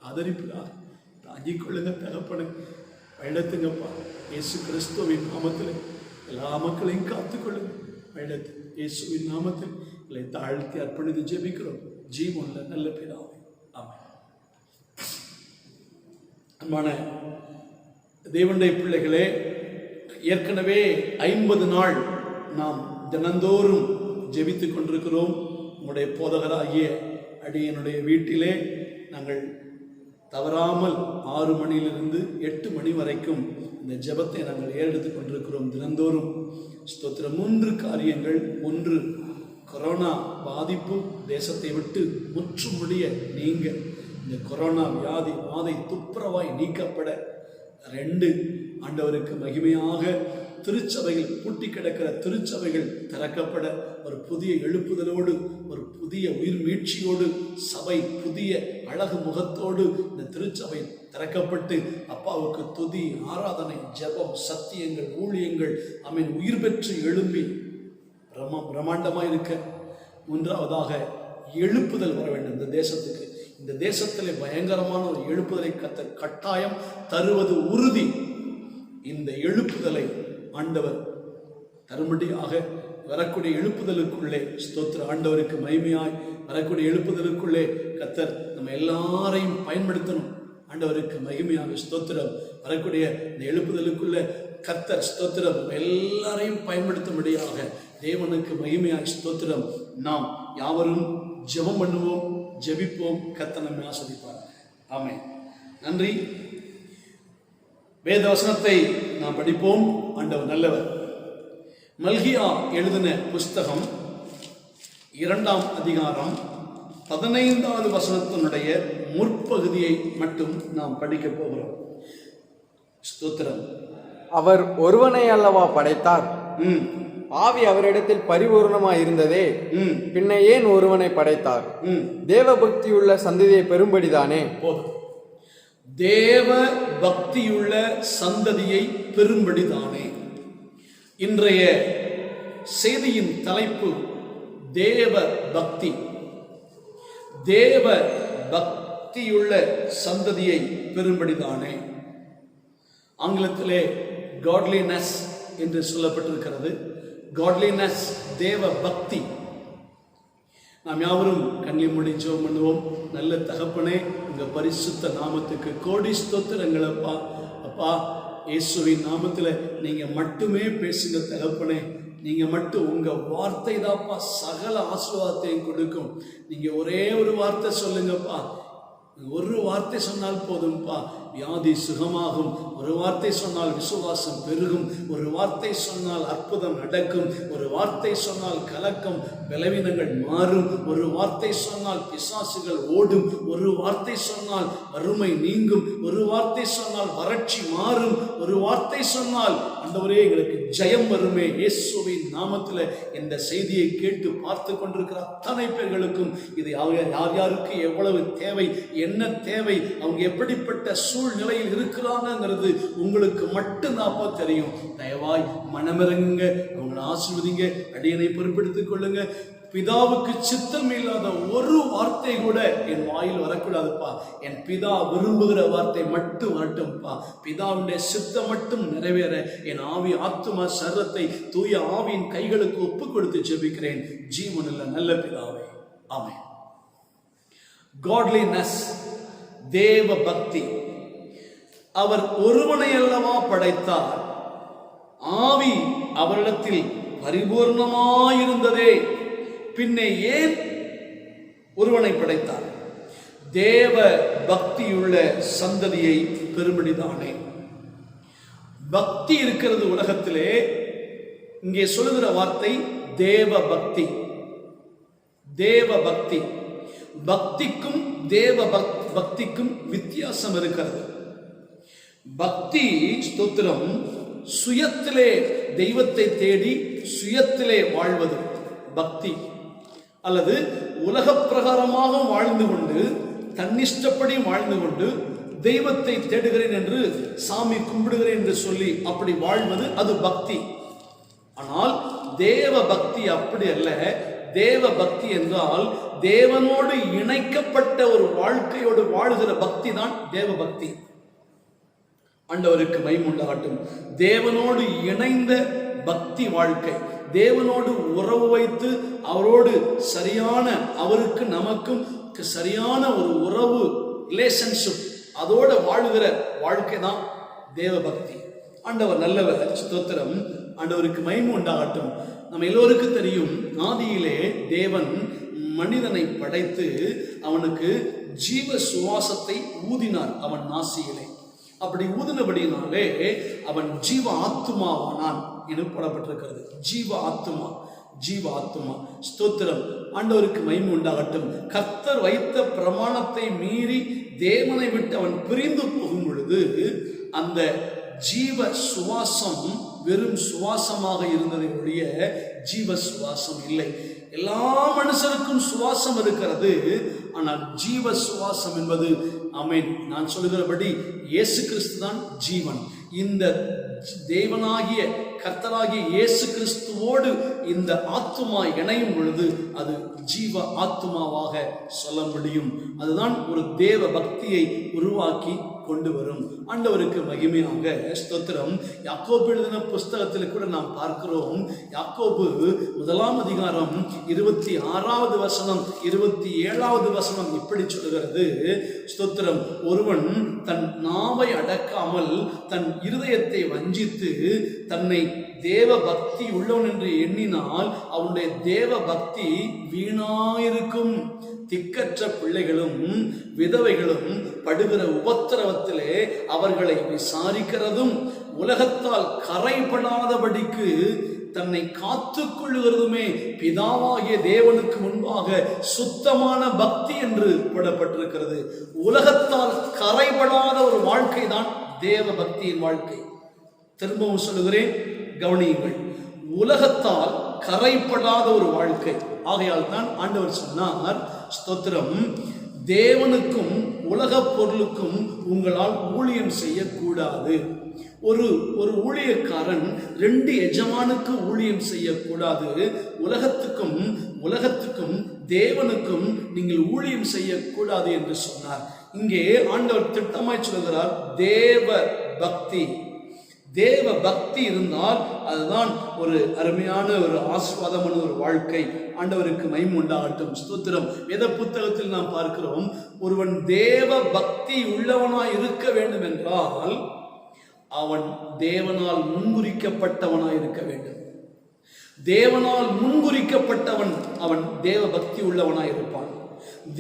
ஆதரிப்புக்காக தாங்கிக் கொள்ளுங்க தகப்பனை. வழிநடத்துங்கப்பா. இயேசு கிறிஸ்துவின் நாமத்தில் எல்லா மக்களையும் காத்துக்கொள்ளுங்க. வழிநடத்து இயேசுவின் நாமத்தில் இல்லை தாழ்த்தி அர்ப்பணித்து ஜெபிக்கிறோம் ஜீவன்ல நல்ல பிதாவே, ஆமென். அன்பான தேவனுடைய பிள்ளைகளே, ஏற்கனவே 50 நாள் நாம் தினந்தோறும் ஜெபித்துக் கொண்டிருக்கிறோம். உங்களுடைய போதகராகிய அடியனுடைய வீட்டிலே நாங்கள் தவறாமல் 6 மணியிலிருந்து 8 மணி வரைக்கும் இந்த ஜெபத்தை நாங்கள் ஏறெடுத்துக் கொண்டிருக்கிறோம் தினந்தோறும். ஸ்தோத்திரம். 3 காரியங்கள். 1, கொரோனா பாதிப்பு தேசத்தை விட்டு முற்றுமுடிய நீங்க, இந்த கொரோனா வியாதி வாதை துப்புரவாய் நீக்கப்பட. 2, ஆண்டவருக்கு மகிமையாக திருச்சபைகள், பூட்டி கிடக்கிற திருச்சபைகள் திறக்கப்பட. ஒரு புதிய எழுப்புதலோடு, ஒரு புதிய உயிர் மீட்சியோடு, சபை புதிய அழகு முகத்தோடு இந்த திருச்சபை திறக்கப்பட்டு அப்பாவுக்கு துதி, ஆராதனை, ஜெபம், சத்தியங்கள், ஊழியங்கள், ஆமென், உயிர் பெற்று எழும்பி பிரம்மாண்டமாக இருக்க. 3வதாக எழுப்புதல் வர வேண்டும் இந்த தேசத்துக்கு. இந்த தேசத்திலே பயங்கரமான ஒரு எழுப்புதலை கட்டாயம் தருவது உறுதி. இந்த எழுப்புதலை ஆண்டவர் தரும்படியாக வரக்கூடிய எழுப்புதலுக்குள்ளே, ஸ்தோத்திர, ஆண்டவருக்கு மகிமையாய் வரக்கூடிய எழுப்புதலுக்குள்ளே கர்த்தர் நம்ம எல்லாரையும் பயன்படுத்தணும். ஆண்டவருக்கு மகிமையாக ஸ்தோத்திரம். வரக்கூடிய இந்த எழுப்புதலுக்குள்ள கர்த்தர் ஸ்தோத்திரம் எல்லாரையும் பயன்படுத்தும்படியாக தேவனுக்கு மகிமையாக ஸ்தோத்திரம். நாம் யாவரும் ஜெபம் பண்ணுவோம், ஜெபிப்போம். கர்த்தர் நம்மை ஆசீர்வதிப்பார். ஆமென். நன்றி. வேத வசனத்தை நாம் படிப்போம். ஆண்டவர் நல்லவர். மல்கியா எழுதின புஸ்தகம் 2ஆம் அதிகாரம் 15வது வசனத்தினுடைய முற்பகுதியை மட்டும் நாம் படிக்க போகிறோம். ஸ்தோத்திரம். அவர் ஒருவனை அல்லவா படைத்தார், ஆவி அவரிடத்தில் பரிபூர்ணமாய் இருந்ததே, பின்ன ஏன் ஒருவனை படைத்தார்? தேவ பக்தியுள்ள சந்ததியை பெறும்படிதானே. போதும். தேவ பக்தியுள்ள சந்ததியை பெறும்படிதானே. இன்றைய செய்தியின் தலைப்பு தேவ பக்தி. தேவ பக்தியுள்ள சந்ததியை பெறும்படிதானே. ஆங்கிலத்திலே காட்லினஸ் என்று சொல்லப்பட்டிருக்கிறது. காட்லினஸ், தேவ பக்தி. நாம் யாவரும் கண்ணை மூடி ஜெபம் பண்ணுவோம். நல்ல தகப்பனே, உங்க பரிசுத்த நாமத்துக்கு கோடி ஸ்தோத்திரங்கள் அப்பா. அப்பா, இயேசுவின் நாமத்தில் நீங்க மட்டுமே பேசுங்க தகப்பனே. நீங்க மட்டும், உங்க வார்த்தை தான்ப்பா சகல ஆசீர்வாதத்தையும் கொடுக்கும். நீங்க ஒரே ஒரு வார்த்தை சொல்லுங்கப்பா. ஒரு வார்த்தை சொன்னால் போதும்பா, வியாதி சுகமாகும். ஒரு வார்த்தை சொன்னால் விசுவாசம் பெருகும். ஒரு வார்த்தை சொன்னால் அற்புதம் நடக்கும். ஒரு வார்த்தை சொன்னால் கலக்கம் பலவீனங்கள் மாறும். ஒரு வார்த்தை சொன்னால் பிசாசுகள் ஓடும். ஒரு வார்த்தை சொன்னால் வறுமை நீங்கும். ஒரு வார்த்தை சொன்னால் வறட்சி மாறும். ஒரு வார்த்தை சொன்னால் ஆண்டவரே எங்களுக்கு ஜெயம் வருமே. இயேசுவின் நாமத்தில் இந்த செய்தியை கேட்டு பார்த்து கொண்டிருக்கிற அத்தனை பேர்களுக்கும் இது யார் யாருக்கு எவ்வளவு தேவை, என்ன தேவை, அவங்க எப்படிப்பட்ட சூழ்நிலையில் இருக்கிறாங்கிறது உங்களுக்கு மட்டும்தான் தெரியும். தயவாய் மனமிறங்குங்க, அவங்களை ஆசீர்வதிங்க, அடியனை பொறுப்பெடுத்துக் கொள்ளுங்க. பிதாவுக்கு சித்தம் இல்லாத ஒரு வார்த்தை கூட என் வாயில் வரக்கூடாதுப்பா. என் பிதா விரும்புகிற வார்த்தை மட்டும் வரட்டும்பா. பிதாவுடைய சித்தம் மட்டும் நிறைவேற என் ஆவி ஆத்துமா சரீரத்தை தூய ஆவியின் கைகளுக்கு ஒப்பு கொடுத்து ஜெபிக்கிறேன் ஜீவனுள்ள நல்ல பிதாவே, ஆமென். காட்லினஸ், தேவ பக்தி. அவர் ஒருவனை அல்லவா படைத்தார், ஆவி அவரிடத்தில் பரிபூர்ணமாயிருந்ததே, பின்னே ஏன் ஒருவனை படைத்தார்? தேவ பக்தியுள்ள சந்ததியை பெரும்படிதானே. பக்தி இருக்கிறது உலகத்திலே. இங்கே சொல்லுகிற வார்த்தை தேவ பக்தி. தேவ பக்தி, பக்திக்கும் தேவ பக்திக்கும் வித்தியாசம் இருக்கிறது. பக்தி, ஸ்தோத்திரம், சுயத்திலே தெய்வத்தை தேடி சுயத்திலே வாழ்வது பக்தி. அல்லது உலக பிரகாரமாக வாழ்ந்து கொண்டு தன்னிஷ்டப்படி வாழ்ந்து கொண்டு தெய்வத்தை தேடுகிறேன் என்று சாமி கும்பிடுகிறேன் என்று சொல்லி அப்படி வாழ்வது அது பக்தி. ஆனால் தேவ பக்தி அப்படி அல்ல. தேவ பக்தி என்றால் தேவனோடு இணைக்கப்பட்ட ஒரு வாழ்க்கையோடு வாழ்கிற பக்தி தான் தேவ பக்தி. ஆண்டவருக்கு மகிமை உண்டாகட்டும். தேவனோடு இணைந்த பக்தி வாழ்க்கை, தேவனோடு உறவு வைத்து அவரோடு சரியான, அவருக்கு நமக்கும் சரியான ஒரு உறவு, ரிலேஷன்ஷிப், அதோட வாழுகிற வாழ்க்கை தான் தேவ பக்தி. ஆண்டவர் நல்லவர், ஸ்தோத்திரம். ஆண்டவருக்கு மகிமை உண்டாகட்டும். நம்ம எல்லோருக்கும் தெரியும், ஆதியிலே தேவன் மனிதனை படைத்து அவனுக்கு ஜீவ சுவாசத்தை ஊதினார் அவன் நாசியிலே. அப்படி ஊதினபடினாலே அவன் ஜீவ ஆத்துமாவானான் என்று போடப்பட்டிருக்கிறது. ஜீவ ஆத்துமா, ஜீவ ஆத்துமா. ஸ்தோத்திரம். ஆண்டவருக்கு மகிமை உண்டாகட்டும். கர்த்தர் வைத்த பிரமாணத்தை மீறி தேவனை விட்டு அவன் பிரிந்து போகும் பொழுது அந்த ஜீவ சுவாசம் வெறும் சுவாசமாக இருந்ததை ஒழிய ஜீவ சுவாசம் இல்லை. எல்லா மனுஷருக்கும் சுவாசம் இருக்கிறது, ஆனால் ஜீவ சுவாசம் என்பது, ஆமென், நான் சொல்லுகிறபடி இயேசு கிறிஸ்து தான் ஜீவன். இந்த தேவனாகிய கர்த்தராகிய இயேசு கிறிஸ்துவோடு இந்த ஆத்துமா இணையும் பொழுது அது ஜீவ ஆத்துமாவாக சொல்ல முடியும். அதுதான் ஒரு தேவ பக்தியை உருவாக்கி கொண்டு வரும். ஆண்டவருக்கு மகிமையாக ஸ்தோத்திரம். யாக்கோபு எழுதின புஸ்தகத்தில் கூட நாம் பார்க்கிறோம். யாக்கோபு 1 அதிகாரம் 26வது வசனம் 27வது வசனம் இப்படி சொல்லுகிறது. ஸ்தோத்திரம். ஒருவன் தன் நாவை அடக்காமல் தன் இருதயத்தை வஞ்சித்து தன்னை தேவ பக்தி உள்ளவன் என்று எண்ணினால் அவனுடைய தேவ பக்தி வீணாயிருக்கும். திக்கற்ற பிள்ளைகளும் விதவைகளும் படுகிற உபத்திரவத்திலே அவர்களை விசாரிக்கிறதும் உலகத்தால் கரைபடாதபடிக்கு தன்னை காத்துக் கொள்ளுகிறதுமே பிதாவாகிய தேவனுக்கு முன்பாக சுத்தமான பக்தி என்று போடப்பட்டிருக்கிறது. உலகத்தால் கரைபடாத ஒரு வாழ்க்கை தான் தேவ பக்தியின் வாழ்க்கை. திரும்பவும் சொல்லுகிறேன், கவனியுங்கள். உலகத்தால் கரைப்படாத ஒரு வாழ்க்கை. ஆகையால் தான் ஆண்டவர் சொன்னார், ஸ்தோத்திரம், தேவனுக்கும் உலக பொருளுக்கும் உங்களால் ஊழியம் செய்யக்கூடாது. ஒரு ஊழியக்காரன் 2 எஜமானுக்கு ஊழியம் செய்யக்கூடாது. உலகத்துக்கும் தேவனுக்கும் நீங்கள் ஊழியம் செய்யக்கூடாது என்று சொன்னார். இங்கே ஆண்டவர் திட்டமாய் சொல்கிறார், தேவ பக்தி. தேவ பக்தி இருந்தால் அதுதான் ஒரு அருமையான ஒரு ஆசீர்வாதமான ஒரு வாழ்க்கை. ஆண்டவருக்கு மகிமை உண்டாகட்டும். ஸ்தோத்திரம். வேத புத்தகத்தில் நாம் பார்க்கிறோம், ஒருவன் தேவ பக்தி உள்ளவனாய் இருக்க வேண்டும் என்றால் அவன் தேவனால் முன்குறிக்கப்பட்டவனாய் இருக்க வேண்டும். தேவனால் முன்குறிக்கப்பட்டவன் அவன் தேவ பக்தி உள்ளவனாய் இருப்பான்.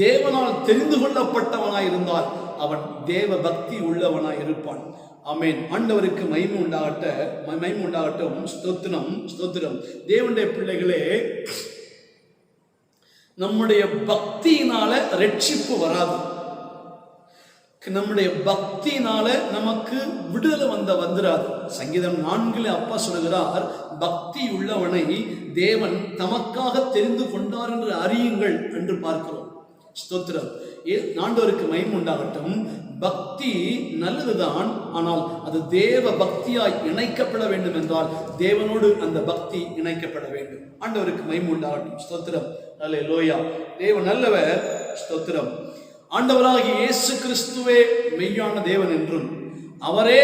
தேவனால் தெரிந்து கொள்ளப்பட்டவனாய் இருந்தால் அவன் தேவ பக்தி உள்ளவனாய் இருப்பான். ஆமென். ஆண்டவருக்கு மகிமை உண்டாகட்டும். ஸ்தோத்திரம், ஸ்தோத்திரம். தேவனுடைய பிள்ளைகளே, நம்முடைய பக்தியினால ரட்சிப்பு வராது. நம்முடைய பக்தியினால நமக்கு விடுதலை வந்துராது. சங்கீதம் 4 அப்பா சொல்லுகிறார், பக்தி உள்ளவனை தேவன் தமக்காக தெரிந்து கொண்டார் என்று அறியுங்கள் என்று பார்க்கிறோம். ஸ்தோத்திரம். ஆண்டவருக்கு மகிமை உண்டாகட்டும். பக்தி நல்லதுதான், ஆனால் அது தேவ பக்தியாய் இணைக்கப்பட வேண்டும் என்றால் தேவனோடு அந்த பக்தி இணைக்கப்பட வேண்டும். ஆண்டவருக்கு மகிமை உண்டாகட்டும். ஸ்தோத்திரம். அல்லேலூயா. தேவன் நல்லவர். ஸ்தோத்திரம். ஆண்டவராகிய இயேசு கிறிஸ்துவே மெய்யான தேவன் என்றும், அவரே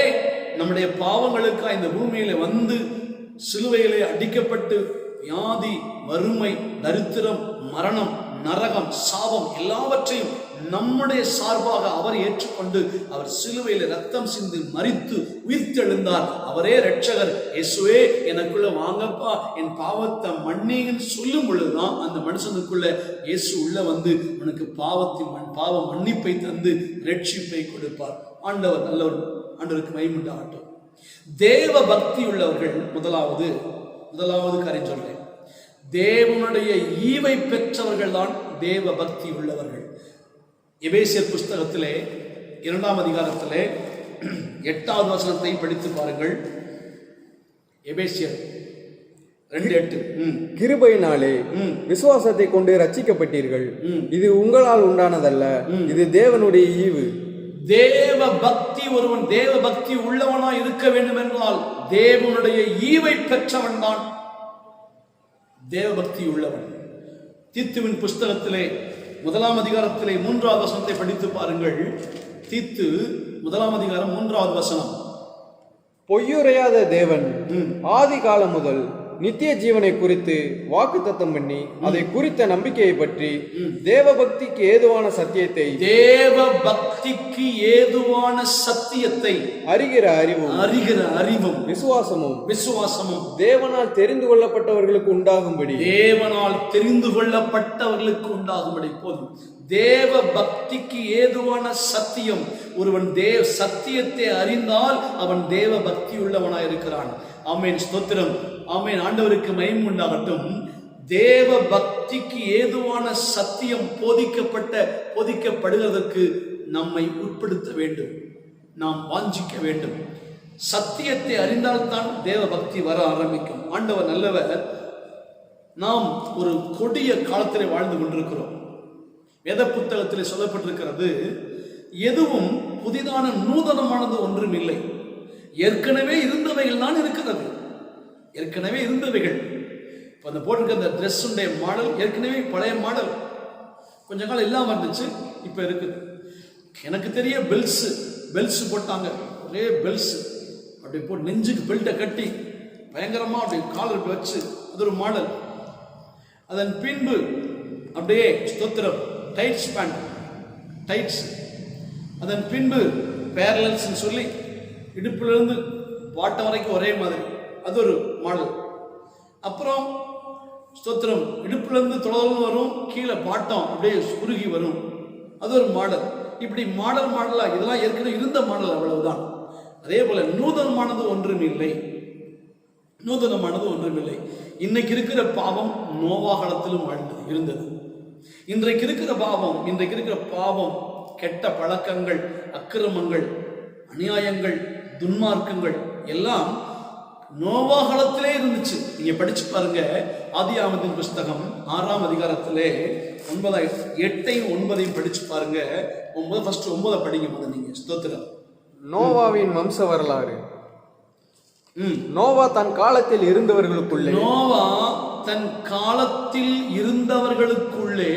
நம்முடைய பாவங்களுக்காக இந்த பூமியில வந்து சிலுவையிலே அடிக்கப்பட்டு வியாதி, வறுமை, தரித்திரம், மரணம், நரகம், சாபம் எல்லாவற்றையும் நம்முடைய சார்பாக அவர் ஏற்றுக்கொண்டு அவர் சிலுவையில் ரத்தம் சிந்தி மரித்து உயிர்த்தெழுந்தார். அவரே இரட்சகர். இயேசுவே எனக்குள்ள வாங்கப்பா, என் பாவத்தை மன்னிங்கன்னு சொல்லும் பொழுதுதான் அந்த மனுஷனுக்குள்ள இயேசு உள்ள வந்து உனக்கு பாவ மன்னிப்பை தந்து ரட்சிப்பை கொடுப்பார். ஆண்டவர் நல்லவர். ஆண்டவருக்கு மகிமை உண்டாகட்டும். தேவ பக்தி உள்ளவர்கள் முதலாவது காரியம் சொல்றேன், தேவனுடைய ஈவை பெற்றவர்கள் தான் தேவ பக்தி உள்ளவர்கள். எபேசியர் புஸ்தகத்திலே 2ஆம் அதிகாரத்திலே 8வது வசனத்தை படித்து பாருங்கள். எபேசியர் 2:8. கிருபையினாலே விசுவாசத்தை கொண்டு ரட்சிக்கப்பட்டீர்கள். இது உங்களால் உண்டானதல்ல, இது தேவனுடைய ஈவு. தேவ பக்தி, ஒருவன் தேவ பக்தி உள்ளவனாய் இருக்க வேண்டும் என்றால் தேவனுடைய ஈவை பெற்றவன் தான் தேவ பக்தி உள்ளவன். தீத்துவின் புஸ்தகத்திலே 1ஆம் அதிகாரத்திலே 3வது வசனத்தை படித்து பாருங்கள். தீத்து 1ஆம் அதிகாரம் 3வது வசனம். பொய்யுரையாத தேவன் ஆதி காலம் முதல் நித்திய ஜீவனை குறித்து வாக்குத்தத்தம் பண்ணி அதை குறித்த நம்பிக்கையை பற்றி தேவ பக்திக்கு ஏதுவான சத்தியத்தை அறிகிற அறிவும் விசுவாசமும் தேவனால் தெரிந்து கொள்ளப்பட்டவர்களுக்கு உண்டாகும்படி போதும். தேவ பக்திக்கு ஏதுவான சத்தியம். ஒருவன் சத்தியத்தை அறிந்தால் அவன் தேவ பக்தி உள்ளவனாய் இருக்கிறான். ஆமென். ஸ்தோத்திரம். ஆமென். ஆண்டவருக்கு மகிமை உண்டாகட்டும். தேவ பக்திக்கு ஏதுவான சத்தியம் போதிக்கப்படுவதற்கு நம்மை உட்படுத்த வேண்டும், நாம் வாஞ்சிக்க வேண்டும். சத்தியத்தை அறிந்தால்தான் தேவ பக்தி வர ஆரம்பிக்கும். ஆண்டவர் நல்லவர். நாம் ஒரு கொடிய காலத்திலே வாழ்ந்து கொண்டிருக்கிறோம். வேத புத்தகத்தில் சொல்லப்பட்டிருக்கிறது, எதுவும் புதிதான நூதனமானது ஒன்றும் இல்லை, ஏற்கனவே இருந்தவைகள் தான் இருக்கிறது. ஏற்கனவே இருந்தவைகள். இப்போ அந்த போட்டிருக்க அந்த ட்ரெஸ்ஸுடைய மாடல் ஏற்கனவே பழைய மாடல், கொஞ்ச காலம் இல்லாமல் இருந்துச்சு, இப்போ இருக்குது. எனக்கு தெரிய பெல்ஸ் போட்டாங்க, ஒரே பெல்ஸ் அப்படி போட்டு நெஞ்சுக்கு பெல்ட்டை கட்டி பயங்கரமாக அப்படி காலர் வச்சு, அது ஒரு மாடல். அதன் பின்பு அப்படியே ஸ்தோத்திரம் டைட்ஸ். அதன் பின்பு பேரலல்ஸ் சொல்லி இடுப்பிலிருந்து பாட்டம் வரைக்கும் ஒரே மாதிரி, அது ஒரு மாடல். அப்புறம் ஸ்தோத்திரம் இடுப்பிலிருந்து தொடர்ந்து வரும், கீழே பாட்டம் அப்படியே சுருகி வரும், அது ஒரு மாடல். இப்படி மாடலாக இதெல்லாம் ஏற்கனவே இருந்த மாடல், அவ்வளவுதான். அதே போல நூதனமானது ஒன்றும் இல்லை. இன்னைக்கு இருக்கிற பாவம் நோவா காலத்திலும் இருந்தது. இன்றைக்கு இருக்கிற பாவம் கெட்ட பழக்கங்கள், அக்கிரமங்கள், அநியாயங்கள், துன்மார்க்கங்கள் எல்லாம் நோவா காலத்திலே இருந்துச்சு. நீங்க படிச்சு பாருங்க. ஆதியாகமத்தின் புஸ்தகம் 6ஆம் அதிகாரத்திலே 8ஐயும் 9ஐயும் படிச்சு பாருங்க. 9 படிங்க முதல்ல நீங்க. ஸ்தோத்திரம். நோவாவின் வம்ச வரலாறு. நோவா தன் காலத்தில் இருந்தவர்களுக்குள்ளே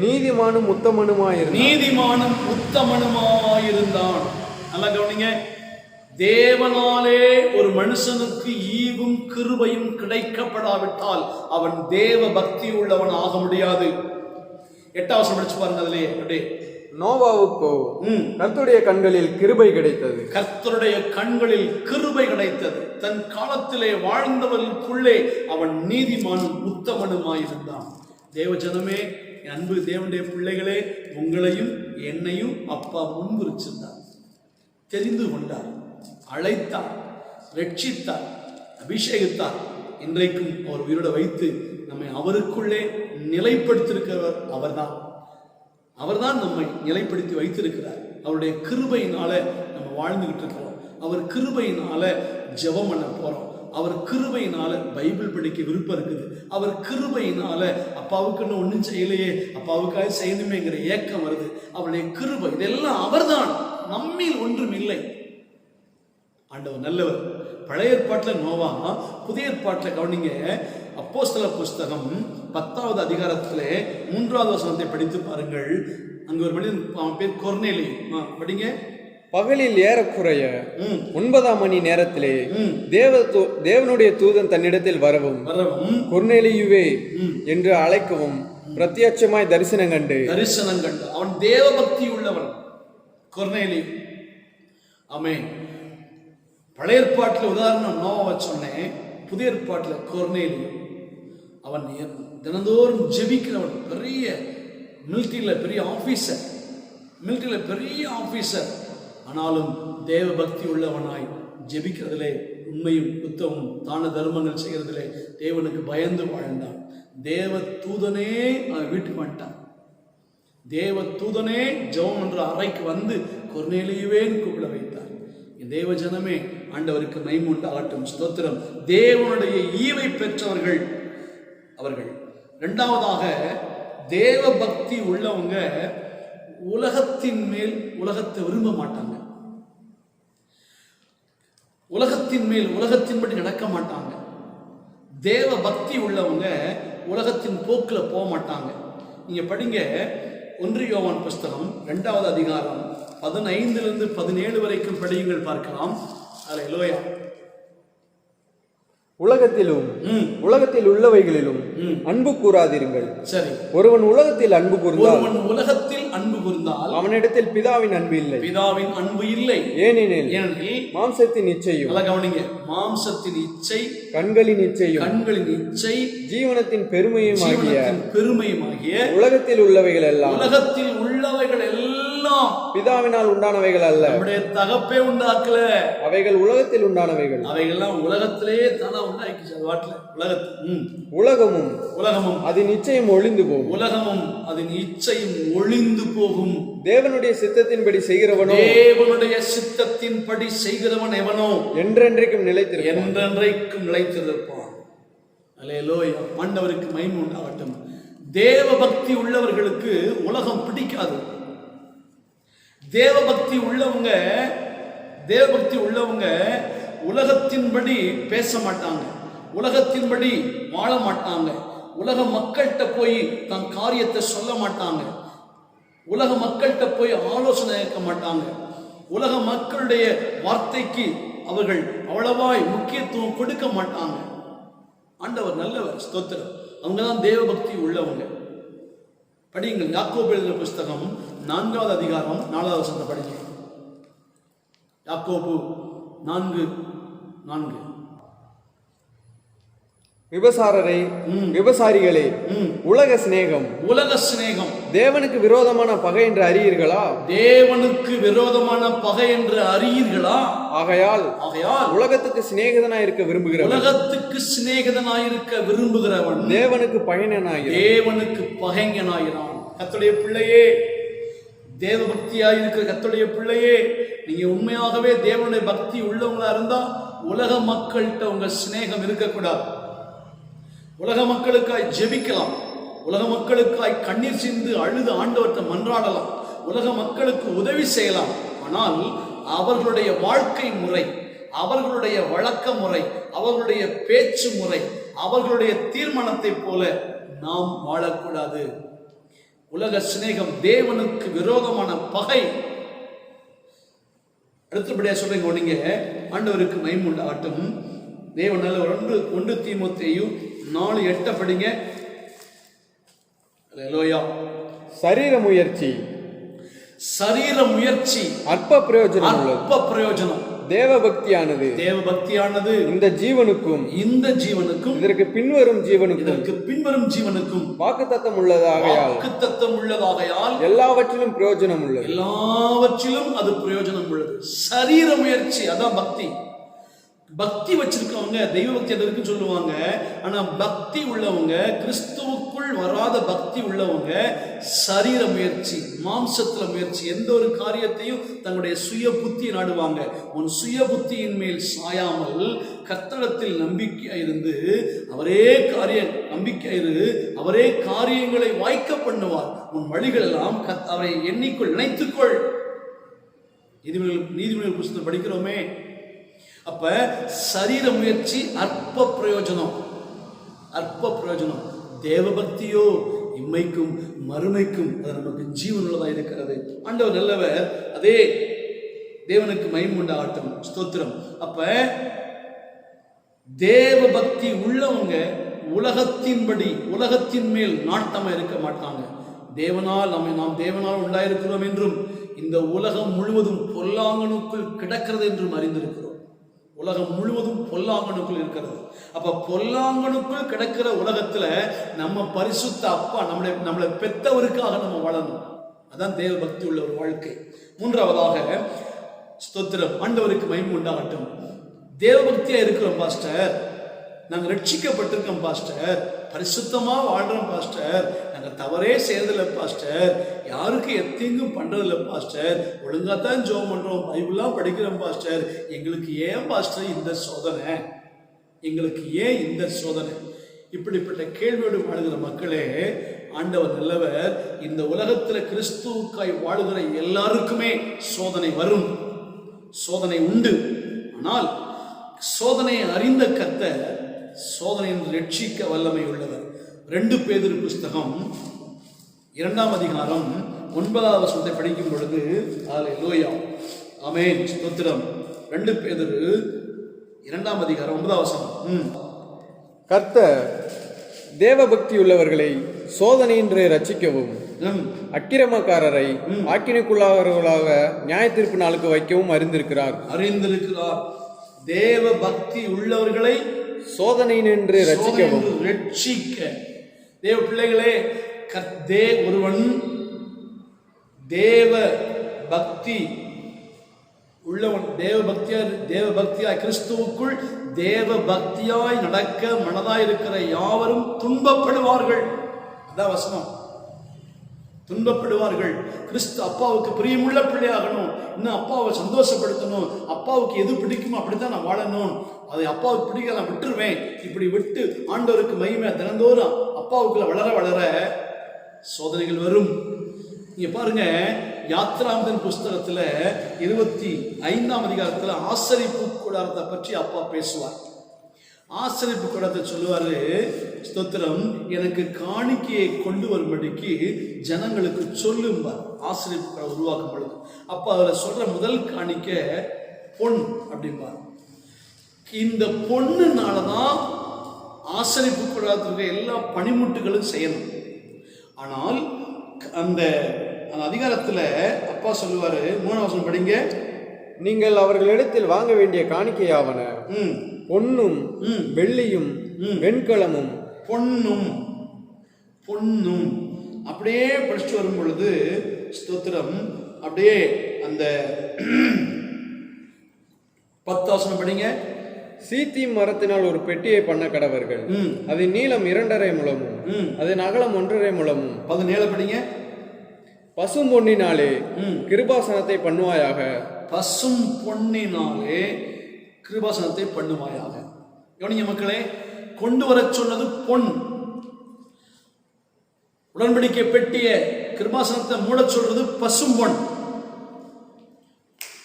நீதிமானும் உத்தமனுமாயிருந்தான். நல்லா கவனிங்க. தேவனாலே ஒரு மனுஷனுக்கு ஈவும் கிருபையும் கிடைக்கப்படாவிட்டால் அவன் தேவ பக்தி உள்ளவன் ஆக முடியாது. 8ஆம் வசனம் படிச்சு பாருங்க. அதுலயே அப்படியே நோவாவுக்கோ கர்த்தருடைய கண்களில் கிருபை கிடைத்தது. தன் காலத்திலே வாழ்ந்தவர்களுக்குள்ளே அவன் நீதிமானும் உத்தமனுமாயிருந்தான். தேவ ஜனமே, என் அன்பு தேவனுடைய பிள்ளைகளே, உங்களையும் என்னையும் அப்பா முன்குறிச்சிருந்தார், தெரிந்து கொண்டார், அழைத்தார், ரட்சித்தார், அபிஷேகித்தார். இன்றைக்கும் அவர் உயிரோட வைத்து நம்மை அவருக்குள்ளே நிலைப்படுத்தியிருக்கிறவர் அவர்தான். அவர்தான் நம்மை நிலைப்படுத்தி வைத்திருக்கிறார். அவருடைய கிருபையினால நம்ம வாழ்ந்துகிட்டு இருக்கிறோம். அவர் கிருபையினால ஜெபம் பண்ண போறோம். அவர் கிருபையினால பைபிள் படிக்க விருப்பம் இருக்குது. அவர் கிருபையினால அப்பாவுக்குன்னு ஒன்றும் செய்யலையே, அப்பாவுக்காக செய்யணுமேங்கிற ஏக்கம் வருது. அவருடைய கிருபை, இதெல்லாம் அவர்தான், நம்மில் ஒன்றும் இல்லை. ஆண்டவர் நல்லவர். பழைய ஏற்பாட்டில் நோவா, புதிய ஏற்பாட்டில் கவனிங்க. அப்போஸ்தல புஸ்தகம் 10வது அதிகாரத்திலே 3வது வசனத்தை படித்து பாருங்கள். அங்க ஒரு மனிதன், அவன் பேர் கொர்நேலி. படிங்க. பகலில் ஏறக்குறைய 9ஆம் மணி நேரத்திலே தேவனுடைய தூதன் தன்னிடத்தில் வரவும் கொர்நேலியுவே என்று அழைக்கவும் பிரத்யட்சமாய் தரிசனம் கண்டு அவன் தேவபக்தி உள்ளவன் கொர்நேலி. ஆமென். பழைய ஏற்பாட்டில் உதாரணம் நோவாவை சொன்னேன். புதிய ஏற்பாட்டில் கொர்நேலி. அவன் தினந்தோறும் ஜெபிக்கிறவன். பெரிய மிலிட்டரியில் பெரிய ஆபீசர். ஆனாலும் தேவ பக்தி உள்ளவனாய் ஜெபிக்கிறதிலே உண்மையும் புத்தமும் தான தர்மங்கள் செய்கிறதிலே தேவனுக்கு பயந்து வாழ்ந்தான். தேவ தூதனே அவன் வீட்டுக்கு வந்துட்டான். தேவ தூதனே ஜெபம் என்ற அறைக்கு வந்து கொர்நேலியுவே கூப்பிட வைத்தார். தேவ ஜனமே, ஆண்டவருக்கு மகிமை உண்டாகட்டும். ஸ்தோத்திரம். தேவனுடைய ஈவை பெற்றவர்கள் அவர்கள். இரண்டாவதாக, தேவ பக்தி உள்ளவங்க உலகத்தின் மேல் உலகத்தை விரும்ப மாட்டாங்க. உலகத்தின் மேல் உலகத்தின்படி நடக்க மாட்டாங்க. தேவ பக்தி உள்ளவங்க உலகத்தின் போக்கில் போக மாட்டாங்க. நீங்க படிங்க 1 யோவான் புஸ்தகம் 2வது அதிகாரம் 15 17 வரைக்கும் படியுங்கள், பார்க்கலாம். அல்லேலூயா. உலகத்தில் உள்ளவைகளிலும் அன்பு கூறாதீர்கள். சரி. ஒருவன் உலகத்தில் அன்பு கூர்ந்தால் அவனிடத்தில் பிதாவின் அன்பு இல்லை. ஏனெனில் மாம்சத்தின் இச்சையும், மாம்சத்தின் இச்சை, கண்களின் இச்சையும், ஜீவனத்தின் பெருமையுமாகிய உலகத்தில் உள்ளவைகள் எல்லாம் பிதாவினால் உண்டானவைகள் அல்ல. நம்முடைய தகப்பே உண்டாக்கல, அவைகள் உலகத்தில் உண்டானவைகள். அவைகள்லாம் உலகத்திலே தானா உண்டாக்கிச்சு. உலகமும் அதன் இச்சையும் ஒளிந்து போகும். தேவனுடைய சித்தத்தின்படி செய்கிறவன் எவனோ என்றென்றைக்கும் நிலைத்திருப்பான். அல்லேலூயா. ஆண்டவருக்கு மகிமை உண்டாகட்டும். தேவ பக்தி உள்ளவர்களுக்கு உலகம் பிடிக்காது. தேவபக்தி உள்ளவங்க உலகத்தின்படி பேச மாட்டாங்க, உலகத்தின்படி வாழ மாட்டாங்க, உலக மக்கள்கிட்ட போய் தன் காரியத்தை சொல்ல மாட்டாங்க, உலக மக்கள்கிட்ட போய் ஆலோசனை கேட்க மாட்டாங்க, உலக மக்களுடைய வார்த்தைக்கு அவர்கள் அவ்வளவாய் முக்கியத்துவம் கொடுக்க மாட்டாங்க. ஆண்டவர் நல்லவர். ஸ்தோத்திரம். அவங்க தான் தேவபக்தி உள்ளவங்க. படியுங்கள். யாக்கோபு எழுதின புஸ்தகம் 4வது அதிகாரம் 4வது வசனத்தை படிங்க. யாக்கோபு 4:4. விபசாரிகளே, உலக சிநேகம் தேவனுக்கு விரோதமான பகை என்று அறியீர்களா? ஆகையால் உலகத்துக்கு சிநேகிதனாயிருக்க விரும்புகிறவன் தேவனுக்கு பகைஞனாயிரான். கர்த்தருடைய பிள்ளையே, தேவ பக்தியாயிருக்கிற கர்த்தருடைய பிள்ளையே, நீங்க உண்மையாகவே தேவனுடைய பக்தி உள்ளவங்களா இருந்தா உலக மக்கள்கிட்ட உங்க சிநேகம் இருக்கக்கூடாது. உலக மக்களுக்காய் ஜெபிக்கலாம், உலக மக்களுக்காய் கண்ணீர் சிந்து அழுது ஆண்டவர்கிட்ட மன்றாடலாம், உலக மக்களுக்கு உதவி செய்யலாம். ஆனால் அவர்களுடைய வாழ்க்கை முறை, அவர்களுடைய வழக்க முறை, அவர்களுடைய பேச்சு முறை, அவர்களுடைய தீர்மானத்தை போல நாம் வாழக்கூடாது. உலக சிநேகம் தேவனுக்கு விரோதமான பகை. அடுத்தபடியாக சொல்றீங்க, நீங்க ஆண்டவருக்கு மகிமை உண்டாகட்டும். தேவன் நல்ல 1 தீமோத்தேயு 4:8 படிங்க. அல்லேலூயா. சரீர முயற்சி அற்ப பிரயோஜனம். தேவபக்தியானது இந்த ஜீவனுக்கும் இதற்கு பின்வரும் ஜீவனுக்கும் வாக்குத்தத்தம் உள்ளதாகையால் எல்லாவற்றிலும் பிரயோஜனம் அது பிரயோஜனம் உள்ளது. சரீர முயற்சி அதான் பக்தி. பக்தி வச்சிருக்கவங்க தெய்வ பக்தி அதற்கு சொல்லுவாங்க. ஆனா பக்தி உள்ளவங்க, கிறிஸ்துவுக்குள் வராத பக்தி உள்ளவங்க சரீர முயற்சி, மாம்சத்துல முயற்சி, எந்த ஒரு காரியத்தையும் தங்களுடைய சுய புத்தியை நாடுவாங்க. உன் சுய புத்தியின் மேல் சாயாமல் கர்த்தரிடத்தில் நம்பிக்கை இருந்து அவரே காரியங்களை வாய்க்க பண்ணுவார். உன் வழிகள் எல்லாம் அவரை எண்ணிக்கொள், நினைத்துக்கொள். நீதிமொழிகள் புத்தகத்தில் படிக்கிறோமே. அப்ப சரீர முயற்சி அற்ப பிரயோஜனம். தேவபக்தியோ இம்மைக்கும் மறுமைக்கும் அது நமக்கு ஜீவனுள்ளதா இருக்கிறது. ஆண்டவர் நல்லவர். அதே தேவனுக்கு மகிமை உண்டாகட்டும், ஸ்தோத்திரம். அப்ப தேவ பக்தி உள்ளவங்க உலகத்தின் மேல் நாட்டமா இருக்க மாட்டாங்க. நாம் தேவனால் உண்டாயிருக்கிறோம் என்றும் இந்த உலகம் முழுவதும் பொல்லாங்கனுக்குள் கிடக்கிறது என்றும் அறிந்திருக்கிறோம். உலகம் முழுவதும் பொல்லாங்கனுக்குள் இருக்கிறது. அப்ப பொல்லாங்கனுக்குள் கிடக்கிற உலகத்துல நம்ம பரிசுத்த அப்பா நம்மளை பெற்றவருக்காக நம்ம வாழணும். அதான் தேவ பக்தி உள்ள ஒரு வாழ்க்கை. மூன்றாவதாக, ஸ்தோத்திரம், ஆண்டவருக்கு மகிமை உண்டாகட்டும். தேவ பக்தியா இருக்கிறோம் பாஸ்டர், நாங்க ரட்சிக்கப்பட்டிருக்கோம் பாஸ்டர், பரிசுத்தமா வாழ்றோம் பாஸ்டர், நாங்க தவறே செய்யறதில்ல பாஸ்டர், யாருக்கு எத்தீங்கும் பண்றதில்ல பாஸ்டர், ஒழுங்காத்தான் ஜெபம் பண்றோம், பைபிள்லாம் படிக்கிறோம் பாஸ்டர், எங்களுக்கு ஏன் பாஸ்டர் இந்த சோதனை? இப்படிப்பட்ட கேள்வியோடு வாழுகிற மக்களே, ஆண்டவர் நல்லவர். இந்த உலகத்துல கிறிஸ்துவுக்காய் வாழுகிற எல்லாருக்குமே சோதனை வரும், சோதனை உண்டு. ஆனால் சோதனையை அறிந்த கர்த்தர் சோதனையின் ரட்சிக்க வல்லமை உள்ளவர். 2 பேதுரு புஸ்தகம் 2ஆம் அதிகாரம் 9வது வசனத்தை படிக்கும் பொழுது, அல்லேலூயா, ஆமென், ஸ்தோத்திரம். 2 பேதுரு 2ஆம் அதிகாரம் 9வது வசனம். கர்த்தர் தேவபக்தி உள்ளவர்களை சோதனையின்றி ரட்சிக்கவும் அக்கிரமக்காரரை ஆக்கினைக்குள்ளாக நியாய தீர்ப்பு நாளுக்கு வைக்கவும் அறிந்திருக்கிறார். தேவ பக்தி உள்ளவர்களை சோதனையின்றி ரட்சிக்கவும். தேவ பிள்ளைகளே, ஒருவன் தேவ பக்தி உள்ளவன், தேவ பக்தியாய் கிறிஸ்துவுக்குள் தேவ பக்தியாய் நடக்க மனதாய் இருக்கிற யாவரும் துன்பப்படுவார்கள். அதான் வசனம், துன்பப்படுவார்கள். கிறிஸ்து அப்பாவுக்கு பிரியமுள்ள பிள்ளையாகணும், இன்னும் அப்பாவை சந்தோஷப்படுத்தணும், அப்பாவுக்கு எது பிடிக்குமோ அப்படித்தான் நான் வாழணும், அதை அப்பாவுக்கு பிடிக்க நான் விட்டுருவேன். இப்படி விட்டு ஆண்டவருக்கு மகிமை தினந்தோறும் அப்பாவுக்குள்ள வளர வளர சோதனைகள் வரும். நீங்க பாருங்க, யாத்ராமதன் புஸ்தகத்துல 25ஆம் அதிகாரத்துல ஆசரிப்பு கூடாரத்தை பற்றி அப்பா பேசுவார். ஆசரிப்பு கூடாரத்தை சொல்லுவாரு, ஸ்தோத்திரம், எனக்கு காணிக்கையை கொண்டு வரும்படிக்கு ஜனங்களுக்கு சொல்லும்பார். ஆசரிப்பு கூடாரம் உருவாக்கும் பொழுது அப்ப அதில் சொல்ற முதல் காணிக்கை பொன் அப்படிம்பார். இந்த பொண்ணுனாலதான் ஆசரிப்பு கூடாரத்திற்கு எல்லா பணிமுட்டுகளும் செய்யணும். ஆனால் அந்த அதிகாரத்துல அப்பா சொல்லுவாரு, 3ஆம் வசனம் படிங்க. நீங்கள் அவர்களிடத்தில் வாங்க வேண்டிய காணிக்கையாவன பொன்னும் வெள்ளியும் வெண்கலமும். பொன்னும் அப்படியே படிச்சுட்டு வரும் பொழுது, ஸ்தோத்திரம், அப்படியே அந்த 10ஆம் வசனம் படிங்க. சீத்திம் மரத்தினால் ஒரு பெட்டியை பண்ண கடவர்கள். அதன் நீளம் 2½ முழமும் அதன் அகலம் 1½ முழமும். 17 படிங்க. பசும் பொன்னினாலே கிருபாசனத்தை பண்ணுவாயாக. பசும் பொன்னினாலே கிருபாசனத்தை பண்ணுவாயாக. கவனிங்க மக்களே, கொண்டு வர சொன்னது பொன். உடன்படிக்கை பெட்டிய கிருபாசனத்தை மூட சொல்றது பசும் பொன்.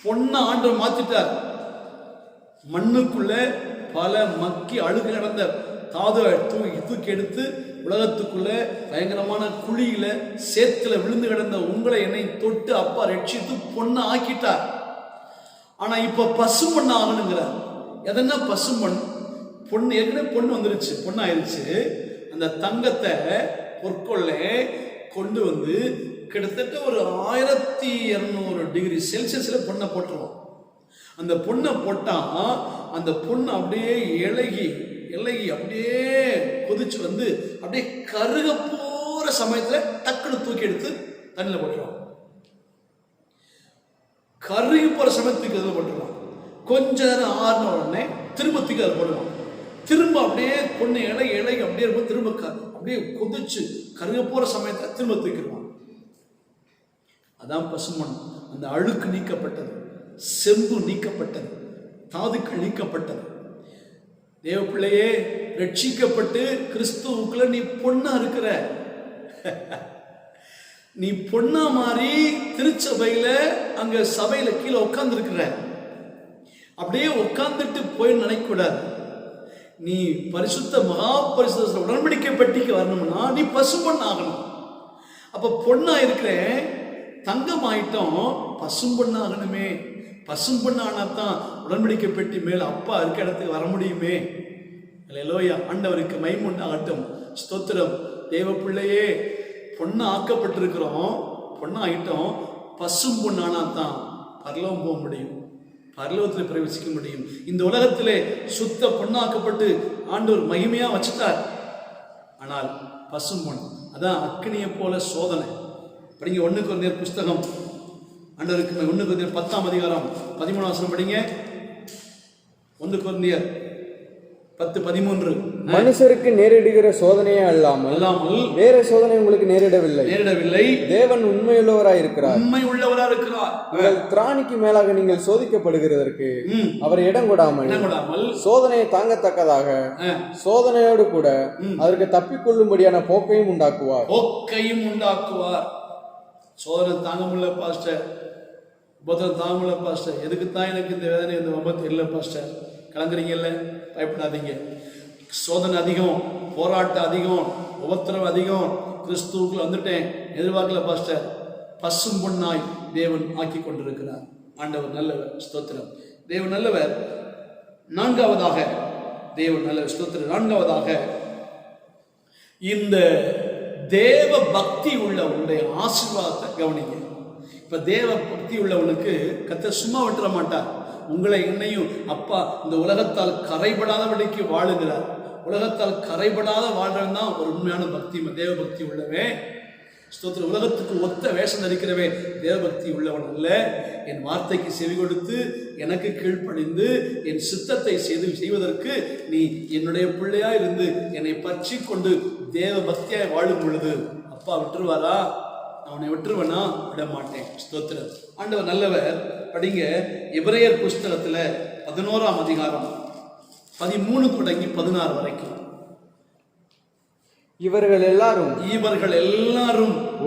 பொண்ணை ஆண்டவர் மாத்திட்டார். மண்ணுக்குள்ள பல மக்கி அழுகு நடந்த தாது தூக்கி எடுத்து உலகத்துக்குள்ள பயங்கரமான குழியில சேத்துல விழுந்து கிடந்த உங்களை என்னை தொட்டு அப்பா ரட்சித்து பொண்ணை ஆக்கிட்டார். ஆனா இப்ப பசுமண் ஆகணுங்கிறார். எதனா பசுமண்? பொண்ணு ஏற்கனவே பொண்ணு வந்துருச்சு, பொண்ணாயிருச்சு. அந்த தங்கத்தை பொற்கொள்ள கொண்டு வந்து கிட்டத்தட்ட ஒரு 1200 டிகிரி செல்சியஸ்ல பொண்ணை போட்டுருவோம். அந்த பொண்ணை போட்டா அந்த பொண்ணு அப்படியே இலகி அப்படியே கொதிச்சு வந்து அப்படியே கருக போற சமயத்துல டக்குன்னு தூக்கி எடுத்து தண்ணியில போட்டுருவான். கருகி போற சமயத்துக்கு அதில் போட்டுருவான். கொஞ்ச நேரம் ஆறின உடனே திரும்ப தூக்கி அதை போடுவான். திரும்ப அப்படியே பொண்ணு இலகி அப்படியே இருக்கும். திரும்ப அப்படியே கொதிச்சு கருக போற சமயத்துல திரும்ப தூக்கிடுவான். அதான் பசுமண். அந்த அழுக்கு நீக்கப்பட்டது, செம்பு நீக்கப்பட்டது, தாதுக்கள் நீக்கப்பட்டது. தேவ பிள்ளையே, ரட்சிக்கப்பட்டு கிறிஸ்துவுக்குள்ள நீ பொண்ணா இருக்கிற. நீ பொண்ணா மாறி திருச்சபையில அங்க சபையில கீழே உட்கார்ந்து இருக்கிற. அப்படியே உட்கார்ந்துட்டு போய் நினைக்கூடாது. நீ பரிசுத்த மகா பரிசுத்த உடன்படிக்கை பெட்டிக்கு வரணும்னா நீ பசும்பொன் ஆகணும். அப்ப பொண்ணா இருக்கிறேன், தங்கம் ஆயிட்டோம், பசும்பொண்ணாகணுமே. பசும்பொண்ணானாத்தான் உடன்படிக்கை பெட்டி மேல் அப்பா இருக்க இடத்துக்கு வர முடியுமே. அல்லேலூயா. ஆண்டவருக்கு மகிமை உண்டாகட்டும். ஸ்தோத்திரம். தேவ பிள்ளையே, பொண்ணா ஆக்கப்பட்டிருக்கிறோம், பொண்ணாயிட்டோம். பசும்பொண்ணானாத்தான் பரலோகம் போக முடியும், பரலோகத்தில் பிரவேசிக்க முடியும். இந்த உலகத்திலே சுத்த பொண்ணாக்கப்பட்டு ஆண்டவர் மகிமையா வச்சுட்டார். ஆனால் பசும்பொன் அதான் அக்கினியை போல சோதனை. படிங்க 1 கொரிந்தியர் புஸ்தகம். ஆண்டவருக்கு 1 கொரிந்தியர் 10ஆம் அதிகாரம் 13ஆம் வசனம் படிங்க. 1 கொரிந்தியர் 10:13. மனுஷருக்கு நேரிடுகிற சோதனையே அல்லாமல் வேற சோதனை உங்களுக்கு நேரிடவில்லை. தேவன் உண்மையுள்ளவராய் இருக்கிறார். உங்கள் திராணிக்கு மேலாக நீங்கள் சோதிக்கப்படுகிறதற்கு அவர் இடம் கொடாமல் சோதனையை தாங்கத்தக்கதாக சோதனையோடு கூட அதற்கு தப்பிக்கொள்ளும்படியான போக்கையும் உண்டாக்குவார். சோதனை தாங்க முடியல பாஸ்டர், உபத்திரம் தாங்க முடியல பாஸ்டர், எதுக்குத்தான் எனக்கு இந்த வேதனை, இந்த விபத்து இல்லை பாஸ்டர், கலங்குறீங்கல்ல, பயப்படாதீங்க. சோதனை அதிகம், போராட்டம் அதிகம், உபத்திரம் அதிகம். கிறிஸ்துவுக்குள்ள வந்துட்டேன், எதிர்பார்க்கல பாஸ்டர். பசும் பொண்ணாய் தேவன் ஆக்கி கொண்டிருக்கிறார். ஆண்டவர் நல்லவர். ஸ்தோத்திரம். தேவன் நல்லவர். நான்காவதாக தேவன் நல்லவர். ஸ்தோத்திரம். நான்காவதாக இந்த தேவ பக்தி உள்ளவனுடைய ஆசீர்வாதத்தை கவனிங்க. இப்ப தேவ பக்தி உள்ளவனுக்கு கர்த்தர் சும்மா விட்டுற மாட்டார். உங்களை என்னையும் அப்பா இந்த உலகத்தால் கரைபடாதபடிக்கு வாழுகிறார். உலகத்தால் கரைபடாத வாழ்றவன் தான் ஒரு உண்மையான பக்தி, தேவ பக்தி உள்ளவன். ஸ்தோத்திர. உலகத்துக்கு ஒத்த வேஷம் தரிக்கிறவே தேவபக்தி உள்ளவன் அல்ல. என் வார்த்தைக்கு செவி கொடுத்து எனக்கு கீழ்ப்படிந்து என் சித்தத்தை செய்வதற்கு நீ என்னுடைய பிள்ளையா இருந்து என்னை பற்றி கொண்டு தேவ பக்தியாய் வாழும் பொழுது அப்பா விட்டுருவாரா? அவனை விட்டுருவனா? விட மாட்டேன். ஸ்தோத்திரம். ஆண்டவர் நல்லவர். படிங்க எபிரேயர் புஸ்தகத்துல 11ஆம் அதிகாரம் 13 தொடங்கி 16 வரைக்கும். இவர்கள் எல்லாரும்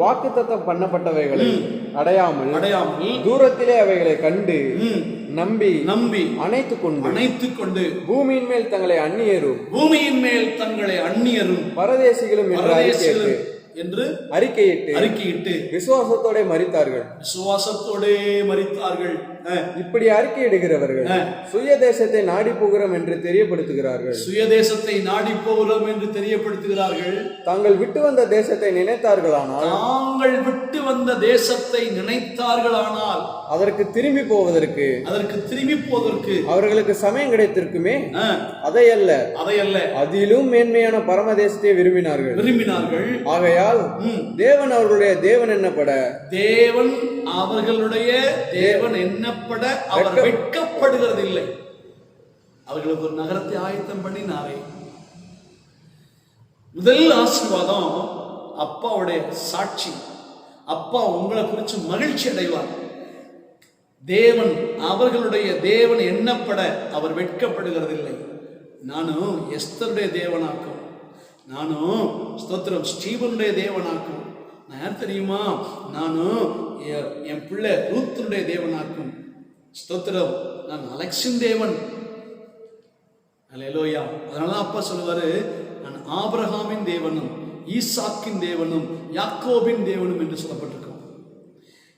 வாக்குத்தத்தம் பண்ணப்பட்டவைகளை அடையாமல் தூரத்திலே அவைகளை கண்டு நம்பி அணைத்துக் கொண்டு பூமியின் மேல் தங்களை அந்நியரும் பரதேசிகளும் என்று அறிக்கையிட்டு விசுவாசத்தோட மரித்தார்கள். இப்படி அறிக்கையிடுகிறவர்கள் சுய தேசத்தை நாடி போகிறோம் என்று தெரியப்படுத்துகிறார்கள். தாங்கள் விட்டு வந்த தேசத்தை நினைத்தார்களானால் அதற்கு திரும்பி போவதற்கு அவர்களுக்கு சமயம் கிடைத்திருக்குமே. அதையல்ல அதிலும் மேன்மையான பரமதேசத்தை விரும்பினார்கள். ஆகையால் தேவன் அவர்களுடைய தேவன் என்னப்பட அவர் வெட்கப்படுகிறதில்லை. அவர்களுக்கு ஒரு நகரத்தை ஆயத்தம் பண்ணினாரே. முதல் ஆசீர்வாதம் அப்பாவுடைய சாட்சி. அப்பா உங்களை குறித்து மகிழ்ச்சி அடைவார். தேவன் அவர்களுடைய தேவன் எண்ணப்பட அவர் வெட்கப்படுகிறதில்லை. நானும் எஸ்தருடைய தேவனாக்கும், நானும் ஸ்தோத்திரம் ஸ்டீவனுடைய தேவனாக்கும். நான் யார் தெரியுமா? நானும் என் பிள்ளை ரூத்துடைய தேவனாக்கும். ஸ்தோத்திரம். நான் அலெக்சின் தேவன். அல்லேலூயா. அதனாலதான் அப்பா சொல்லுவாரு, நான் ஆபிரகாமின் தேவனும் ஈசாக்கின் தேவனும் யாக்கோபின் தேவனும் என்று சொல்லப்பட்டிருக்கோம்.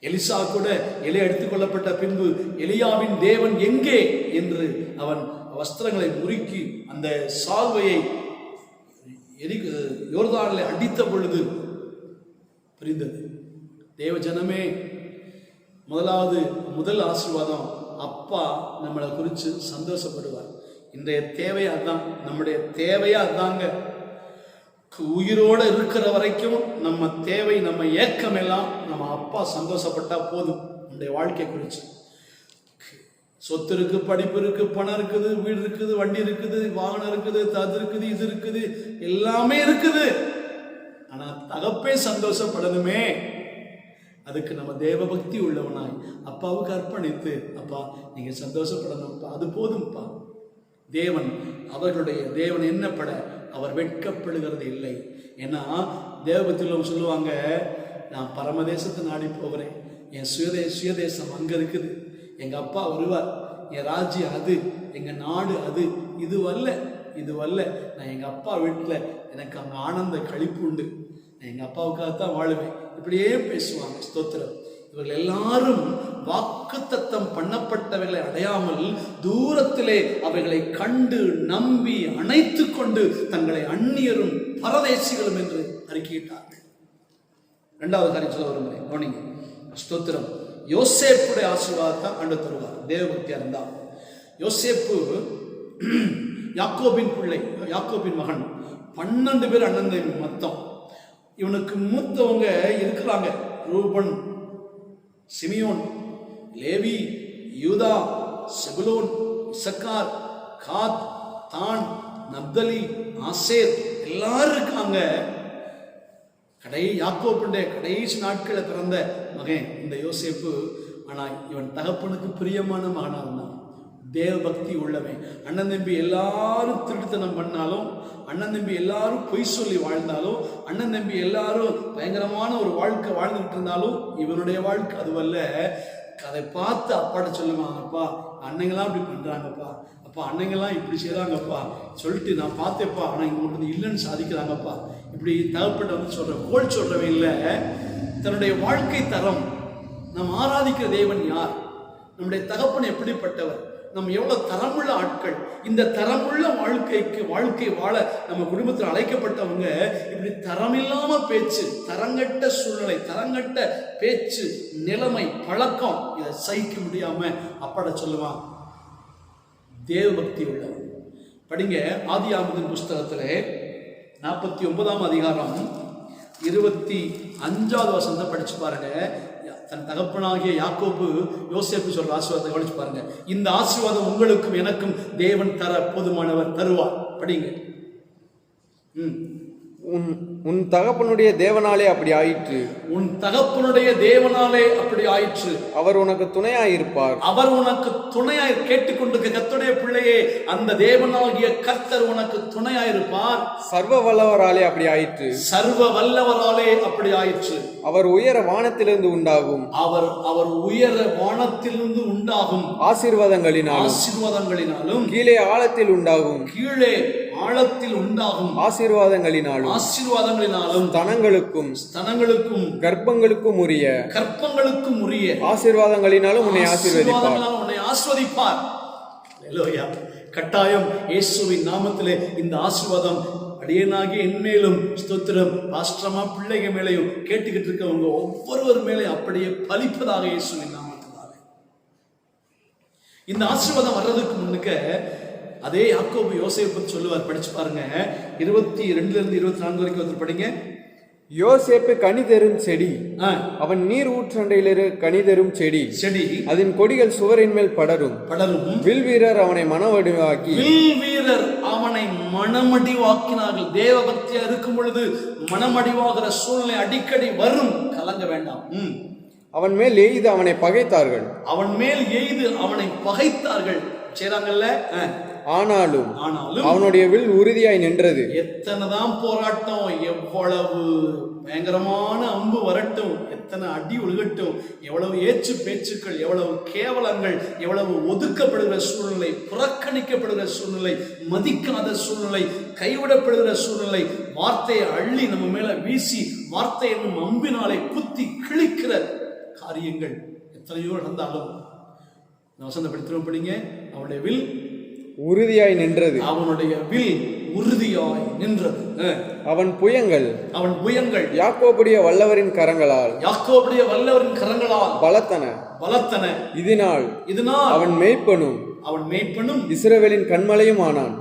எலிசா கூட எலியா எடுத்துக்கொள்ளப்பட்ட பின்பு எலியாவின் தேவன் எங்கே என்று அவன் வஸ்திரங்களை முறுக்கி அந்த சால்வையை யோர்தானிலே அடித்த பொழுது புரிந்தது. தேவ ஜனமே, முதல் ஆசீர்வாதம் அப்பா நம்மளை குறித்து சந்தோஷப்படுவார். இன்றைய தேவையா அதுதான், நம்முடைய தேவையா அதுதாங்க. உயிரோடு இருக்கிற வரைக்கும் நம்ம தேவை, நம்ம ஏக்கம் எல்லாம் நம்ம அப்பா சந்தோஷப்பட்டா போதும். நம்முடைய வாழ்க்கை குறித்து சொத்து இருக்கு, படிப்பு இருக்கு, பணம் இருக்குது, வீடு இருக்குது, வண்டி இருக்குது, வாகனம் இருக்குது, அது இருக்குது, இது இருக்குது, எல்லாமே இருக்குது. ஆனா தகப்பே சந்தோஷப்படணுமே, அதுக்கு நம்ம தேவபக்தி உள்ளவனாய் அப்பாவுக்கு அர்ப்பணித்து, அப்பா நீங்க சந்தோஷப்படணும்ப்பா, அது போதும்ப்பா. தேவன் அவர்களுடைய தேவன் என்னப்பட அவர் வெட்கப்படுகிறது இல்லை. ஏன்னா தேவபக்தியில் சொல்லுவாங்க, நான் பரமதேசத்தை நாடி போகிறேன், என் சுயதேசம் அங்க இருக்குது, எங்க அப்பா வருவார், என் ராஜ்யம் அது, எங்க நாடு அது, இது வல்ல நான் எங்க அப்பா வீட்டில் எனக்கு அங்கே ஆனந்த கழிப்பு உண்டு, நான் எங்க அப்பாவுக்காகத்தான் வாழுவேன், இப்படியே பேசுவாங்க. ஸ்தோத்திரம். இவர்கள் எல்லாரும் வாக்குத்தத்தம் பண்ணப்பட்டவர்களை அடையாமல் தூரத்திலே அவைகளை கண்டு நம்பி அணைத்து கொண்டு தங்களை அந்நியரும் பரதேசிகளும் என்று அறிக்கையிட்டார்கள். இரண்டாவது காரியம் சொல்ல விரும்புகிறேன், கவனிங்க. ஸ்தோத்திரம். யோசேப்புடைய ஆசீர்வாதத்தை ஆண்டு தருவார். தேவபக்தியா இருந்தா யோசேப்பு யாக்கோபின் பிள்ளை, யாக்கோபின் மகன். 12 பேர் அண்ணன் தம்பி மொத்தம். இவனுக்கு மூத்தவங்க இருக்கிறாங்க, ரூபன், சிமியோன், லேவி, யூதா, செபுலோன், இசக்கார், காத், தான், நப்தலி, ஆசேர், எல்லாரும் இருக்காங்க. யாக்கோபுடைய கடைசி நாட்களை பிறந்த மகன் இந்த யோசேப்பு. ஆனால் இவன் தகப்பனுக்கு பிரியமான மகனாக இருந்தான், தேவபக்தி உள்ளவன். அண்ணன் தம்பி எல்லாரும் திருட்டுத்தனம் பண்ணாலும், அண்ணன் தம்பி எல்லாரும் பொய் சொல்லி வாழ்ந்தாலும், அண்ணன் தம்பி எல்லாரும் பயங்கரமான ஒரு வாழ்க்கை வாழ்ந்துகிட்டு இருந்தாலும் இவனுடைய வாழ்க்கை அதுவல்ல. அதை பார்த்து அப்பாட்ட சொல்லுவாங்க, அப்பா அண்ணங்களாம் இப்படி பண்றாங்கப்பா, அப்பா அண்ணங்கள்லாம் இப்படி செய்கிறாங்கப்பா சொல்லிட்டு நான் பார்த்தேப்பா, ஆனால் இவங்க வந்து இல்லைன்னு சாதிக்கிறாங்கப்பா, இப்படி தகப்பட்ட வந்து சொல்ற கோல் சொல்றவன் இல்லை. தன்னுடைய வாழ்க்கை தரம், நாம் ஆராதிக்கிற தேவன் யார், நம்முடைய தகப்பன் எப்படிப்பட்டவர், நம்ம எவ்வளவு தரமுள்ள ஆட்கள், இந்த தரமுள்ள வாழ்க்கை வாழ நம்ம குடும்பத்தில் அழைக்கப்பட்டவங்க இப்படி தரமில்லாம பேச்சு, தரங்கட்ட சூழ்நிலை, தரங்கட்ட பேச்சு, நிலைமை, பழக்கம், இதை சகிக்க முடியாம அப்பாட சொல்லுவான். தேவபக்தி உள்ளவன். படிங்க ஆதியாகமத்தின் புஸ்தகத்திலே 49ஆம் அதிகாரம் 25வது வசனத்தை படிச்சு பாருங்க. தன் தகப்பனாகிய யாக்கோபு யோசேப்பு சொல்ற ஆசீர்வாதத்தை கவனிச்சு பாருங்க. இந்த ஆசீர்வாதம் உங்களுக்கும் எனக்கும் தேவன் தர போதுமானவர் தருவார். படிங்க. உன் தகப்பனுடைய தேவனாலே அப்படி ஆயிற்று. உன் தகப்பனுடைய தேவனாலே அப்படி ஆயிற்று. அவர் உனக்கு துணையாயிருப்பார். அவர் உனக்கு துணையாய் கேட்டுக்கொண்டிருக்க கர்த்தருடைய பிள்ளையே, அந்த தேவனாகிய கர்த்தர் உனக்கு துணையாயிருப்பார். சர்வ வல்லவராலே அப்படி ஆயிற்று. சர்வ வல்லவராலே அப்படி ஆயிற்று. அவர் உயர வானத்திலிருந்து உண்டாகும். அவர் உயர வானத்திலிருந்து உண்டாகும் ஆசீர்வாதங்களினாலும் கீழே ஆழத்தில் உண்டாகும். கீழே ஆழத்தில் உண்டாகும் ஆசீர்வாதங்களினாலும் ஸ்தனங்களுக்கும் கர்ப்பங்களுக்கும் உரிய ஆசீர்வாதங்களினாலும் உன்னை ஆசீர்வதிப்பார். கட்டாயம் இயேசுவின் நாமத்திலே இந்த ஆசீர்வாதம் அடியனாகிய என்மேலும், ஸ்தோத்திரம் பாஸ்டரமா பிள்ளைங்க மேலையும் கேட்டுக்கிட்டு இருக்கவங்க ஒவ்வொருவர் மேலே அப்படியே பலிப்பதாக இயேசுவின் நாமத்தினாலே. இந்த ஆசீர்வாதம் வர்றதுக்கு முன்னுக்க அதே யாக்கோபு யோசேப்பு சொல்லுவார், படிச்சு பாருங்க. 22 24 வரைக்கும் வந்து படிங்க. யோசேப்பு கனி தரும் செடி, அவன் நீர் ஊற்றண்டையிலிரு கனி தரும் செடி, அதன் கொடிகள் சுவரின் மேல் படரும். வில் வீரர் அவனை மனமடிவாக்கினார்கள். தேவ பக்தியா இருக்கும் பொழுது மனமடிவாகிற சூழ்நிலை அடிக்கடி வரும், கலங்க வேண்டாம். அவன் மேல் எய்து அவனை பகைத்தார்கள். செய்றாங்கல்ல. ஆனாலும் அவனுடைய வில் உறுதியாய் நின்றது. எத்தனைதான் போராட்டம், எவ்வளவு பயங்கரமான அம்பு வரட்டும், எத்தனை அடி ஒழுகட்டும், எவ்வளவு ஏச்சு பேச்சுக்கள், எவ்வளவு கேவலங்கள், எவ்வளவு ஒதுக்கப்படுகிற சூழ்நிலை, புறக்கணிக்கப்படுகிற சூழ்நிலை, மதிக்காத சூழ்நிலை, கைவிடப்படுகிற சூழ்நிலை, வார்த்தையை அள்ளி நம்ம மேல வீசி வார்த்தை என்னும் அம்பினாலே குத்தி கிழிக்கிற காரியங்கள் எத்தனையோ நடந்தாலும் வசந்த படிங்க. அவனுடைய வில் உறுதியாய் நின்றது. அவனுடைய வில் உறுதியாய் நின்றது. அவன் புயங்கள் யாக்கோபுடைய வல்லவரின் கரங்களால் பலத்தன. இதனால் அவன் மேய்ப்பனும் இஸ்ரவேலின் கண்மலையும் ஆனான்.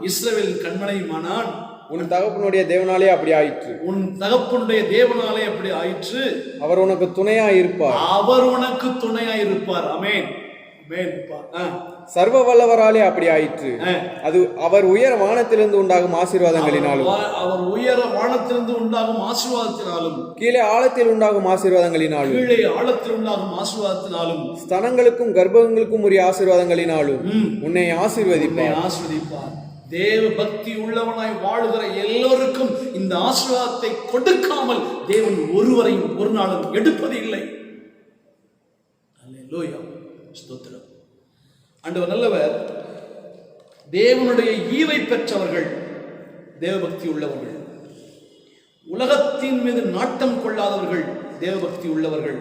உன் தகப்பனுடைய தேவனாலே அப்படி ஆயிற்று. அவர் உனக்கு துணையாயிருப்பார். ஆமென். சர்வ வல்லவராலே அப்படி ஆயிற்று. அது அவர் உயர வானத்திலிருந்து உண்டாகும் ஆசீர்வாதங்களினாலும் கீழே ஆழத்தில் உண்டாகும் ஆசீர்வாதங்களினாலும் ஸ்தனங்களுக்கும் கர்ப்பங்களுக்கும் உரிய ஆசீர்வாதங்களினாலும் உன்னை ஆசீர்வதிப்பார். தேவ பக்தி உள்ளவனாய் வாழுகிற எல்லோருக்கும் இந்த ஆசீர்வாதத்தை கொடுக்காமல் தேவன் ஒருவரையும் ஒரு நாளும் எடுப்பது இல்லை. அல்லேலூயா, ஸ்தோத்திரம். ஆண்டவர் நல்லவர். தேவனுடைய ஈவை பெற்றவர்கள் தேவபக்தி உள்ளவர்கள். உலகத்தின் மீது நாட்டம் கொள்ளாதவர்கள் தேவபக்தி உள்ளவர்கள்.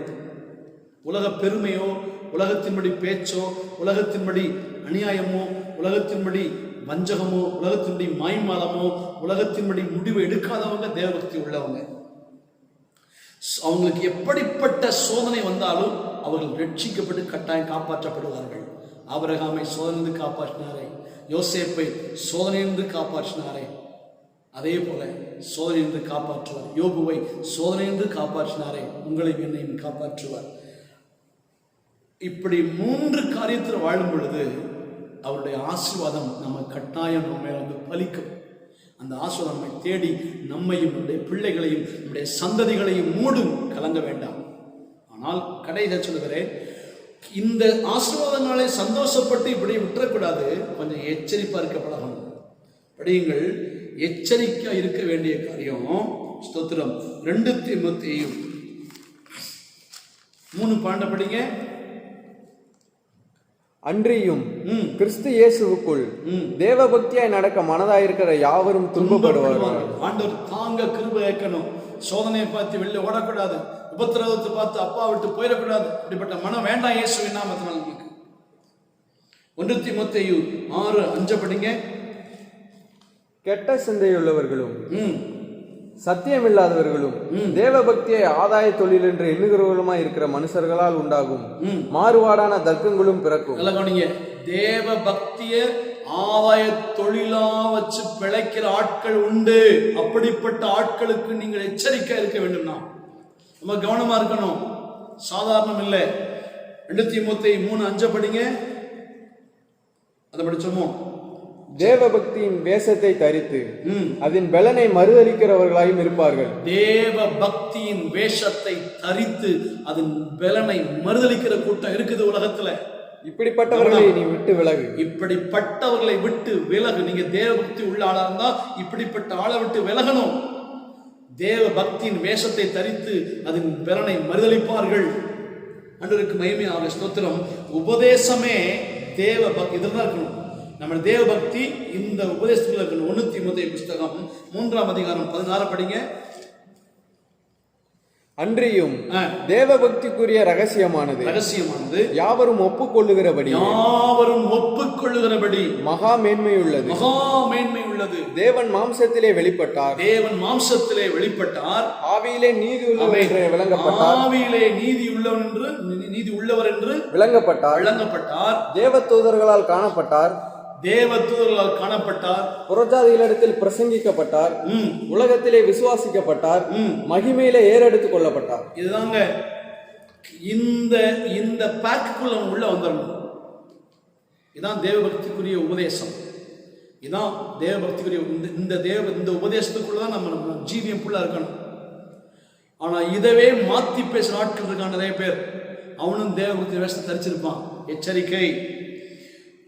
உலக பெருமையோ, உலகத்தின்படி பேச்சோ, உலகத்தின்படி அநியாயமோ, உலகத்தின்படி வஞ்சகமோ, உலகத்தின்படி மாய்மாலமோ, உலகத்தின்படி முடிவு எடுக்காதவங்க தேவபக்தி உள்ளவங்க. அவங்களுக்கு எப்படிப்பட்ட சோதனை வந்தாலும் அவர்கள் ரட்சிக்கப்பட்டு கட்டாயம் காப்பாற்றப்படுவார்கள். ஆபிரகாமை சோதனையிலிருந்து காப்பாற்றினாரே, யோசேப்பை சோதனையிலிருந்து காப்பாற்றினாரே, அதே போல சோதனையிலிருந்து காப்பாற்றுவார். யோபுவை சோதனையிலிருந்து காப்பாற்றினாரே, உங்களையும் என்னையும் காப்பாற்றுவார். இப்படி 3 காரியத்தில் வாழும் பொழுது அவருடைய ஆசீர்வாதம் நம்ம கட்டாயம் நம்ம மேல வந்து பலிக்கும். அந்த ஆசீர்வாதம் நம்மை தேடி நம்மையும் நம்முடைய பிள்ளைகளையும் நம்முடைய சந்ததிகளையும் மூடும். கலங்க வேண்டாம். ஆனால் கடைசியாக சொல்லுகிறேன், இந்த ஆசீர்வாதங்களை சந்தோஷப்பட்டு இப்படி விட்டுறக்கூடாது. கொஞ்சம் எச்சரிப்பா இருக்க பழகணும். படியுங்கள், எச்சரிக்கை இருக்க வேண்டிய காரியம். ஸ்தோத்திரம். 2 தீமோத்தேயு 3:12 படிங்க. அன்றியும் கிறிஸ்து இயேசுவுக்குள் தேவபக்தியாய் நடக்க மனதாயிருக்கிற யாவரும் துன்பப்படுவார்கள். ஆண்டவர் தாங்க கிருபை கேட்கணும். சோதனையை பார்த்து வெளில ஓடக்கூடாது. உபத்திரவத்தை பார்த்து அப்பா விட்டு போயிடக்கூடாது. அப்படிப்பட்ட மனம் வேண்டாம் இயேசுவின் நாமத்தினால் நமக்கு. 1 தீமோத்தேயு 6:5 படிங்க. கெட்ட சிந்தையுள்ளவர்களும் சத்தியமில்லாதவர்களும் தேவபக்தியை ஆதாய தொழில் என்று எண்ணுகிறவர்களுமாய் இருக்கிற மனுஷர்களால் உண்டாகும் மாறுபாடான தர்க்கங்களும் பிறக்கும். தேவ பக்திய ஆதாய தொழிலா வச்சு பிழைக்கிற ஆட்கள் உண்டு. அப்படிப்பட்ட ஆட்களுக்கு நீங்கள் எச்சரிக்கை இருக்க வேண்டும். நம்ம கவனமா இருக்கணும். சாதாரணம் இல்லை. 2 தீமோத்தேயு 3:5 படிங்க. அதை படிச்சோமோ. தேவபக்தியின் வேஷத்தை தரித்து அதன் பலனை மறுதலிக்கிறவர்களாயும் இருப்பார்கள். தேவ பக்தியின் வேஷத்தை தரித்து அதன் பலனை மறுதலிக்கிற கூட்டம் இருக்குது உலகத்துல. இப்படிப்பட்டவர்களை நீ விட்டு விலகு. இப்படிப்பட்டவர்களை விட்டு விலகு. நீங்க தேவ பக்தி உள்ள ஆளா இருந்தா இப்படிப்பட்ட ஆளை விட்டு விலகணும். தேவ பக்தியின் வேஷத்தை தரித்து அதன் பலனை மறுதலிப்பார்கள். ஆண்டவருக்கு மகிமையாக ஸ்தோத்திரம். உபதேசமே தேவ பக்தி இதுதான் இருக்கணும். நம்ம தேவ பக்தி இந்த உபதேசத்தில் இருக்கணும். 1 தீமோத்தேயு புஸ்தகம் 3:16 படிங்க. அன்றியும் தேவபக்திக்குரிய ரகசியமானது யாவரும் ஒப்புக்கொள்ளுகிறபடி மகா மேன்மை உள்ளது. தேவன் மாம்சத்திலே வெளிப்பட்டார். ஆவியிலே நீதி உள்ளவர் என்று விளங்கப்பட்டார். தேவதூதர்களால் காணப்பட்டார். புறஜாதிகளிடத்தில் பிரசங்கிக்கப்பட்டார். உலகத்திலே விசுவாசிக்கப்பட்டார். மகிமையிலே ஏறெடுத்துக் கொள்ளப்பட்டார். இதுதாங்க இந்த பேக்குள்ள உள்ள வந்துடணும். இதான் தேவபக்திக்குரிய உபதேசம். இதான் தேவபக்திக்குரிய இந்த உபதேசத்துக்குள்ளதான் நம்ம ஜீவியம் ஃபுல்லா இருக்கணும். ஆனா இதவே மாத்தி பேசுற ஆட்கள் இருக்கான் நிறைய பேர். அவனும் தேவபக்தி வேஷத்தை தரிச்சிருப்பான். எச்சரிக்கை.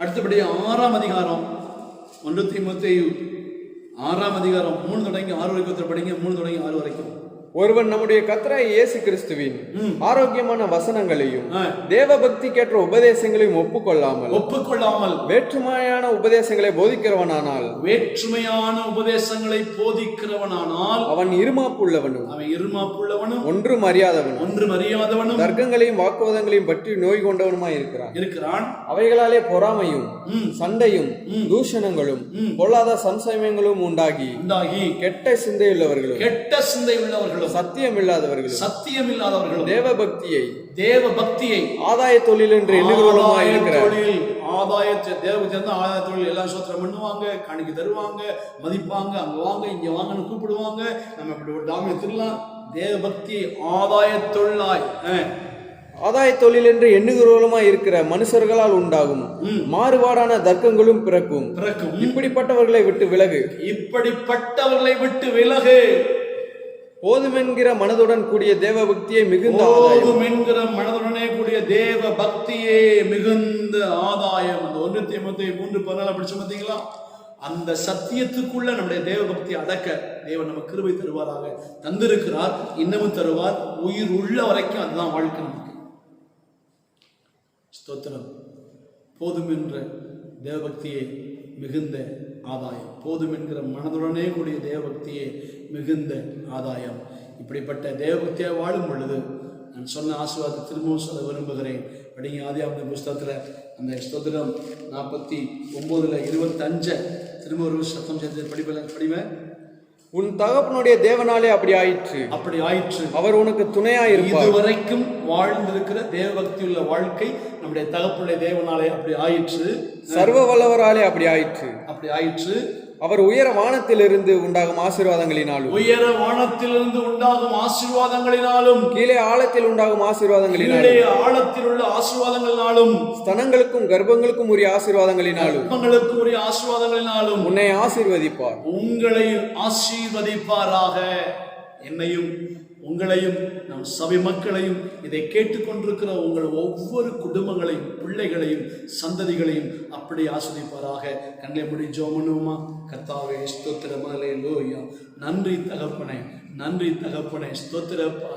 அடுத்தபடி 6ஆம் அதிகாரம் 1 தீமோத்தேயு 6ஆம் அதிகாரம் 3 தொடங்கி 6 வரைக்கும் படிங்க. 3 தொடங்கி 6 வரைக்கும். ஒருவன் நம்முடைய கர்த்தராகிய இயேசு கிறிஸ்துவின் ஆரோக்கியமான வசனங்களையும் தேவ பக்திக்கேற்ற உபதேசங்களையும் ஒப்புக்கொள்ளாமல் வேற்றுமையான உபதேசங்களை போதிக்கிறவனானால் அவன் இருமாப்புள்ளவனும் ஒன்றும் அறியாதவனும் தர்க்கங்களையும் வாக்குவாதங்களையும் பற்றி நோய் கொண்டவனுமாய் இருக்கிறான். அவைகளாலே பொறாமையும் சண்டையும் தூஷணங்களும் பொல்லாத சம்சயங்களும் உண்டாகி கெட்ட சிந்தையுள்ளவர்களும் சத்தியம் இல்லாதவர்களும் தேவ பக்தியை ஆதாய தொழில் என்று எண்ணுகிறவர்களுமாய் இருக்கிறார். ஆதாயத்தை தேவபக்தி ஆதாய தொழில் எல்லாம் சோத்திரம் பண்ணுவாங்க, காணிக்கை தருவாங்க, மதிப்பாங்க, அங்க வாங்க இங்க வாங்கன்னு கூப்பிடுவாங்க. நம்ம இப்படி ஒரு டாமியை திருலாம். தேவ பக்தி ஆதாய தொழில் என்று எண்ணுகிறவர்களுமாய் இருக்கிற மனுஷர்களால் உண்டாகும் மாறுபாடான தர்க்கங்களும் பிறக்கும். இப்படிப்பட்டவர்களை விட்டு விலகு. போதுமென்கிற மனதுடன் கூடிய தேவ பக்தியை மிகுந்த ஆதாயம். அந்த 1 தீமோத்தேயு 3:14 படிச்சு பார்த்தீங்களா? அந்த சத்தியத்துக்குள்ள நம்முடைய தேவ பக்தி அடக்க தேவன் நமக்கு கிருபை தருவாராக. தந்திருக்கிறார், இன்னமும் தருவார். உயிர் உள்ள வரைக்கும் அதுதான் வாழ்க்கை நமக்கு. ஸ்தோத்திரம். போதும் என்ற தேவபக்தியே மிகுந்த ஆதாயம். போதும் என்கிற மனதுடனே கூடிய தேவபக்தியே மிகுந்த ஆதாயம். இப்படிப்பட்ட தேவபக்தியாக வாழும் பொழுது நான் சொன்ன ஆசீர்வாதத்தை திரும்பவும் சொல்ல விரும்புகிறேன். படிங்க ஆதியாகம புஸ்தகத்தில் அந்த ஸ்தோத்திரம் 49:25 திரும்ப ஒரு சத்தம் சேர்த்து படிப்பேன். உன் தகப்பனுடைய தேவனாலே அப்படி ஆயிற்று. அவர் உனக்கு துணையாயிருப்பார். இதுவரைக்கும் வாழ்ந்திருக்கிற தேவபக்தி உள்ள வாழ்க்கை நம்முடைய தகப்பனுடைய தேவனாலே அப்படி ஆயிற்று. சர்வ வல்லவராலே அப்படி ஆயிற்று. அவர் உயர வானத்திலிருந்து உண்டாகும் ஆசீர்வாதங்களினாலும் கீழே ஆழத்தில் உண்டாகும் ஆசீர்வாதங்களினாலும் ஸ்தனங்களுக்கும் கர்ப்பங்களுக்கும் உரிய ஆசீர்வாதங்களினாலும் உன்னை ஆசீர்வதிப்பார். உங்களை ஆசீர்வதிப்பாராக. என்னையும் உங்களையும் நம் சபை மக்களையும் இதை கேட்டுக்கொண்டிருக்கிற உங்கள் ஒவ்வொரு குடும்பங்களையும் பிள்ளைகளையும் சந்ததிகளையும் அப்படி ஆஸ்வதிப்பாராக. கண்ணை முடி ஜெபம் பண்ணுவோமா? கர்த்தாவே ஸ்தோத்திரம், அல்லேலூயா. நன்றி தகப்பனே, ஸ்தோத்திரப்பா.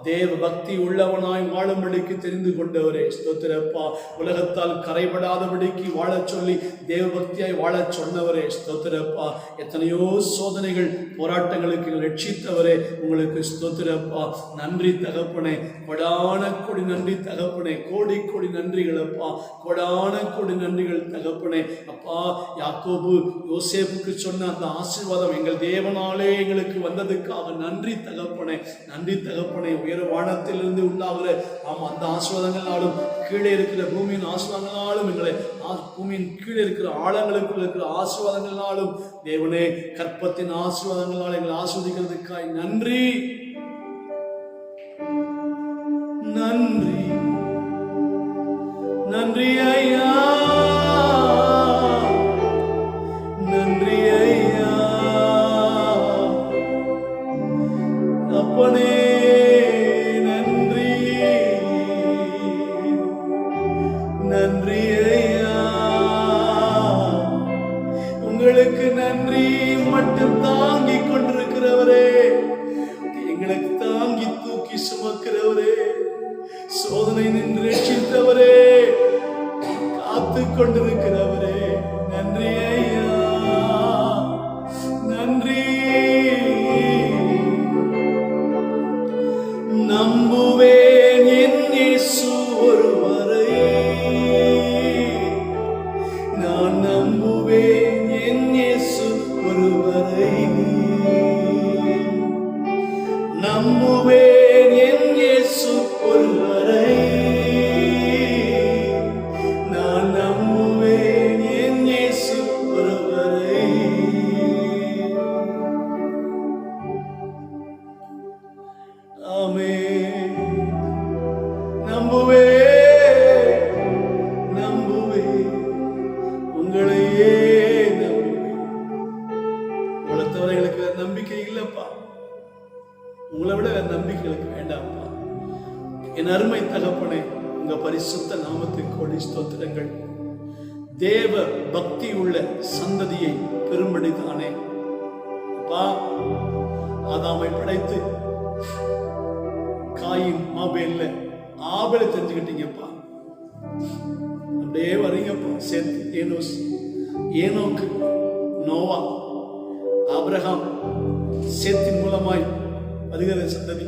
தேவ பக்தி உள்ளவனாய் வாழும்படிக்கு தெரிந்து கொண்டவரே ஸ்தோத்திரப்பா. உலகத்தால் கரைபடாதபடிக்கு வாழச் சொல்லி தேவ பக்தியாய் வாழச் சொன்னவரே ஸ்தோத்திரப்பா. எத்தனையோ சோதனைகள் போராட்டங்களுக்கு ரட்சித்தவரே உங்களுக்கு ஸ்தோத்திரப்பா. நன்றி தகப்பனே, கொடான கோடி நன்றி தகப்பனே. கோடி கோடி நன்றிகளப்பா, கொடான கோடி நன்றிகள் தகப்பனே. அப்பா, யாக்கோபு யோசேப்புக்கு சொன்ன அந்த ஆசீர்வாதம் எங்கள் தேவனாலே எங்களுக்கு வந்ததுக்காக நன்றி தகப்பனே. உயர வானத்திலிருந்து உண்டாகிற அந்த ஆசீர்வாதங்களாலும் கீழே இருக்கிற பூமியின் ஆசீர்வாதங்களாலும் எங்களை பூமியின் கீழே இருக்கிற ஆழங்களுக்குள்ள இருக்கிற ஆசீர்வாதங்களாலும் தேவனே கற்பத்தின் ஆசீர்வாதங்களால் எங்களை ஆஸ்வதிக்கிறதுக்காய் நன்றி ஐயா. அப்பனே நன்றி ஐயா. உங்களுக்கு நன்றி மட்டும் தாங்கிக் கொண்டிருக்கிறவரே, எங்களுக்கு தாங்கி தூக்கி சுமக்கிறவரே, சோதனை நின்று ரட்சித்தவரே, காத்து கொண்டிருக்கிறவரே, நன்றி ஐயா. நம்புவேன் என் இயேசு ஒருவரை, நான் நம்புவேன் என் இயேசு ஒருவரை, நம்புவேன் என் இயேசு ஒருவரை, நான் நம்புவேன் என் இயேசு ஒருவரை. ஆமென். நம்புவேன் உங்களையே நம்புவேன். உங்களை தவிர எங்களுக்கு வேற நம்பிக்கை இல்லப்பா. உங்களை விட வேற நம்பிக்கைகளுக்கு வேண்டாம்ப்பா. என் அருமை தகப்பனே, உங்க பரிசுத்த நாமத்துக்கு கோடி ஸ்தோத்திரங்கள். தேவ பக்தி உள்ள சந்ததியை பெரும்படிதானே அப்பா, ஆதாமை படைத்து காயின் ஆபேல்ல ஆபேலை தெரிஞ்சுக்கிட்டீங்கப்பா. அப்படியே வரீங்கப்பா. சேத், ஏனோஸ், ஏனோக்கு, நோவா, ஆபிரகாம், சேத்தின் மூலமாய் வருகிற சந்ததி.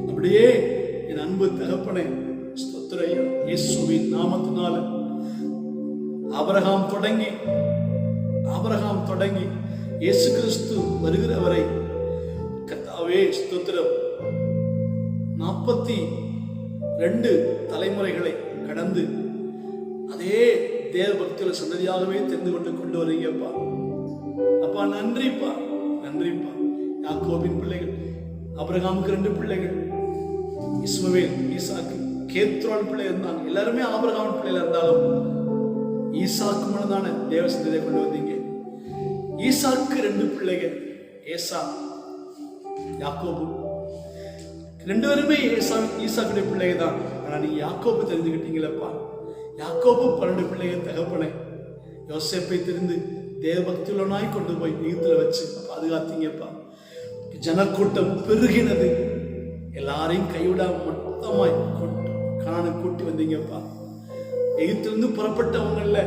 அப்படியே என் அன்பு தகப்பனே, ஸ்தோத்திரம் இயேசுவின் நாமத்தினால ஆபிரகாம் தொடங்கி இயேசு கிறிஸ்து வருகிறவரை கர்த்தாவே ஸ்தோத்திரம் 42 தலைமுறைகளை கடந்து அதே தேவ பக்தியுள்ள சந்ததியாகவே தெரிந்து கொண்டு வரீங்கப்பா. அப்பா, நன்றிப்பா. யாக்கோபின் பிள்ளைகள், ஆபிரகாமுக்கு 2 பிள்ளைகள், இஸ்மவேல், ஈசாக்கு, கேத்ரோன் பிள்ளை இருந்தாங்க. எல்லாருமே ஆபிரகாமின் பிள்ளைகள் இருந்தாலும் ஈசாக்கு மூலம்தான தேவ சந்ததியை கொண்டு வந்தீங்க. ஈசாக்கு 2 பிள்ளைகள், ஏசா, யாக்கோபு. 2 பேருமே ஈசாக்குடைய பிள்ளைகள் தான். ஆனா நீங்க யாக்கோபு தெரிஞ்சுக்கிட்டீங்களப்பா. யாக்கோபு 12 பிள்ளைகள் தகப்பனே. யோசேப்பை தெரிந்து தேவபக்தி உள்ளவனாய் கொண்டு போய் எகிப்துல வச்சு பாதுகாத்தீங்கப்பா. ஜனக்கூட்டம் பெருகினது. எல்லாரையும் கைவிடாம மொத்தமாய் கானானுக்கு கூட்டி வந்தீங்கப்பா. எகிப்திலிருந்து புறப்பட்டவங்கல்ல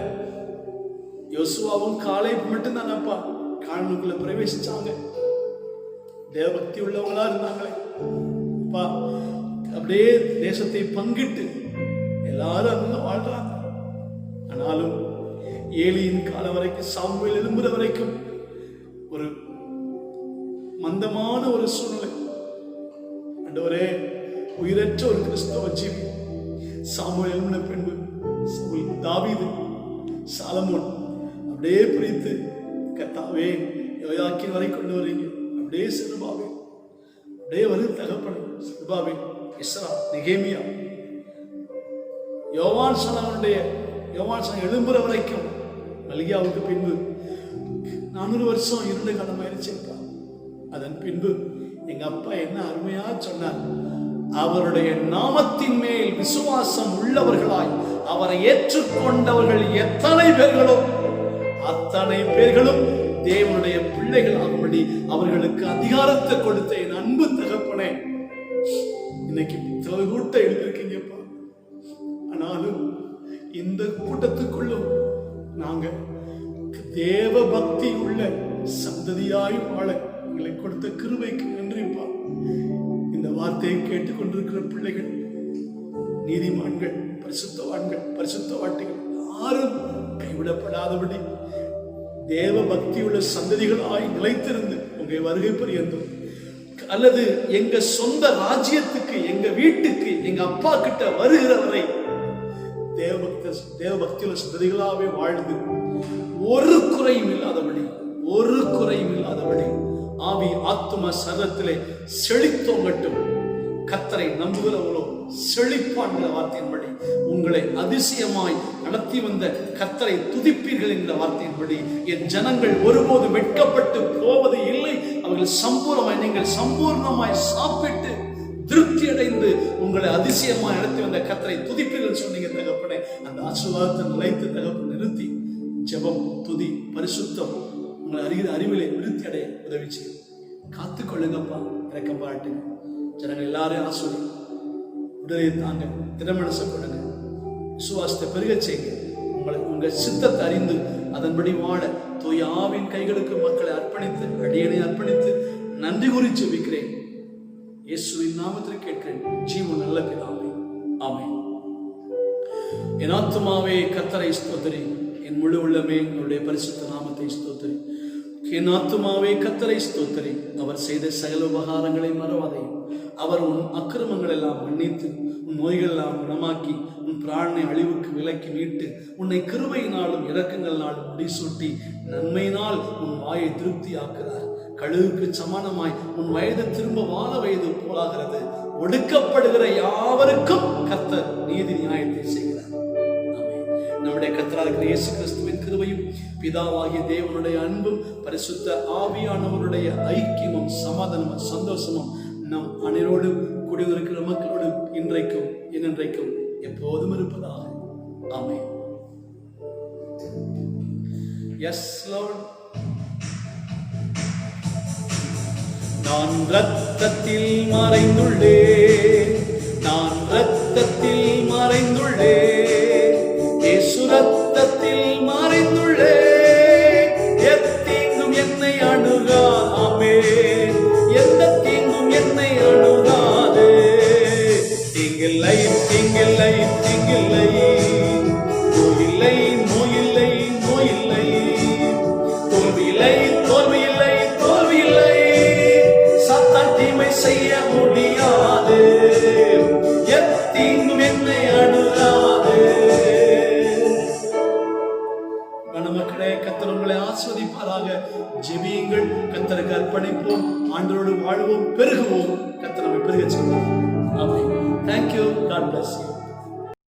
யோசுவாவும் காலேப் மட்டும்தானப்பா கானானுக்குள்ள பிரவேசிச்சாங்க. தேவபக்தி உள்ளவங்களா இருந்தாங்களே அப்பா. அப்படியே தேசத்தை பங்கிட்டு எல்லாரும் அங்க வாழ்றாங்க. ஆனாலும் ஏலியின் காலம் வரைக்கும், சாமுவேல் எழும்புற வரைக்கும் ஒரு மந்தமான ஒரு சூழ்நிலை. ஆண்டவரே, உயிரற்ற ஒரு கிறிஸ்தவ ஜீவி. சாமுவேல் எழும்பின பின்பு தாவீது, சாலமோன் அப்படியே பிரித்து கர்த்தாவே யோயாக்கீன் வரை கொண்டு வரீங்க. அப்படியே செருபாவே, அப்படியே வருது தகப்பன் செருபாவே, எஸ்ரா, நெகேமியா, யோவான் எழும்புற வரைக்கும், மல்கியாவுக்கு பின்பு 400 வருஷம் இருண்ட காலம் ஆயிடுச்சுப்பா. அதன் பின்பு எங்க அப்பா என்ன அருமையா சொன்னார், அவருடைய நாமத்தின் மேல் விசுவாசம் உள்ளவர்களாய் அவரை ஏற்றுக்கொண்டவர்கள் எத்தனை பேர்களோ அத்தனை பேர்களும் தேவனுடைய பிள்ளைகள் ஆகும்படி அவர்களுக்கு அதிகாரத்தை கொடுத்த என் அன்பு தகப்பனே. இன்னைக்கு கூட்டம் எழுதிருக்கீங்கப்பா. ஆனாலும் இந்த கூட்டத்துக்குள்ளும் நாங்க தேவ பக்தி உள்ள சந்ததியாய் வாழ எங்களை கொடுத்த கிருபைக்கு நன்றிப்பா. இந்த வார்த்தையை கேட்டுக்கொண்டிருக்கிற பிள்ளைகள், நீதிமான்கள், பரிசுத்தவான்கள், பரிசுத்தவாட்டிகள் யாரும் கைவிடப்படாதபடி தேவ பக்தி உள்ள சந்ததிகளாய் நிலைத்திருந்து உங்க வருகை பரியந்தம் அல்லது எங்க சொந்த ராஜ்யத்துக்கு, எங்க வீட்டுக்கு, எங்க அப்பா கிட்ட வருகிறவரை தேவ பக்தியுள்ள சந்ததிகளாகவே வாழ்ந்து ஒரு குறையும் இல்லாதபடி ஆவி ஆத்தும சரீரத்திலே செழித்தோங்கட்டும். கர்த்தரை நம்புகிறவங்களோ செழிப்பான்கிற வார்த்தையின்படி உங்களை அதிசயமாய் நடத்தி வந்த கர்த்தரை துதிப்பீர்கள் என்ற வார்த்தையின்படி என் ஜனங்கள் ஒருபோது வெட்கப்பட்டு போவது இல்லை. அவர்கள் நீங்கள் சம்பூர்ணமாய் சாப்பிட்டு திருப்தி அடைந்து உங்களை அதிசயமாய் நடத்தி வந்த கர்த்தரை துதிப்பீர்கள் சொன்னீங்க தகப்பனே. அந்த ஆசீர்வாதத்தை நிலைத்து தகப்பன் நிறுத்தி ஜெபம், துதி, பரிசுத்தம் உங்களை அறிவிலே விருத்தி அடைய உதவி செய்யும். காத்துக்கொள்ளுங்கப்பா, இறக்கம் பாராட்டுங்க. ஜனங்கள் எல்லாரையும் ஆசீர்வதி, உடலை தாங்க, திறமனசை கொடுங்க, விசுவாசத்தை பெருக செய்யுங்க. உங்க சித்தத்தை அறிந்து அதன்படி வாழ தூய ஆவின் கைகளுக்கு மக்களை அர்ப்பணித்து, அடியனை அர்ப்பணித்து நன்றி கூறி ஜெபிக்கிறேன். இயேசுவின் நாமத்தில் கேட்கிறேன், ஜீவன் நல்ல பிதாவே, ஆமென். என் ஆத்துமாவே கர்த்தரை ஸ்தோத்திரி, என் முழு உள்ளமே என்னுடைய பரிசுத்த நாமத்தை ஸ்தோத்திரி. என் ஆத்துமாவே கர்த்தரை ஸ்தோத்திரி, அவர் செய்த சகல உபகாரங்களை மறவாதே. அவர் உன் அக்கிரமங்கள் எல்லாம் மன்னித்து, உன் நோய்கள் எல்லாம் குணமாக்கி, உன் பிராணனை அழிவுக்கு விலக்கி மீட்டு, உன்னை கிருபையினாலும் இரக்கங்களினாலும் முடிசூட்டி, நன்மையினால் உன் வாயை திருப்தி ஆக்குகிறார். கழுகுக்கு சமானமாய் உன் வயது திரும்ப வாழ வயது போலாகிறது. ஒடுக்கப்படுகிற யாவருக்கும் கர்த்தர் நீதி நியாயத்தை செய்கிறார். நம்முடைய கர்த்தராகிய இயேசு கிறிஸ்துவின் கிருபையும் பிதாவாகிய தேவனுடைய அன்பும் பரிசுத்த ஆவியானவருடைய ஐக்கியமும் சமாதானமும் சந்தோஷமும் நம் அனைவரோடும் கூடியிருக்கிற மக்களோடு இன்றைக்கும் என்றென்றைக்கும் எப்போதும் இருப்பதாக. ஆமென். Yes, Lord. நான் இரத்தத்தில் மறைந்துள்ளேன், நான் இரத்தத்தில் மறைந்துள்ளேன், இயேசு இரத்தத்தில் மறைந்துள்ளேன். எத்தீங்கும் என்னை அணுகாமே, எந்த தீங்கும் என்னை அணுகாது. தீங்கில்லை தீங்கில்லை தீங்கில்லை, நோயில்லை நோயில்லை நோயில்லை, தோல்வியில்லை தோல்வியில்லை தோல்வியில்லை. சாத்தான் தீமை செய்ய முடியாது, எத்தீங்கும் என்னை அணுகாது. கனமக்களே, கர்த்தர் உங்களை ஆஸ்வதிப்பாராக. ஜெபியுங்கள், கர்த்தருக்கு அர்ப்பணிப்போம், ஆண்டவரோடு வாழ்வோம், பெருகுவோம். கர்த்தர் நம்மை பெருகச் செய்வார். ஆமென். Thank you. God bless you.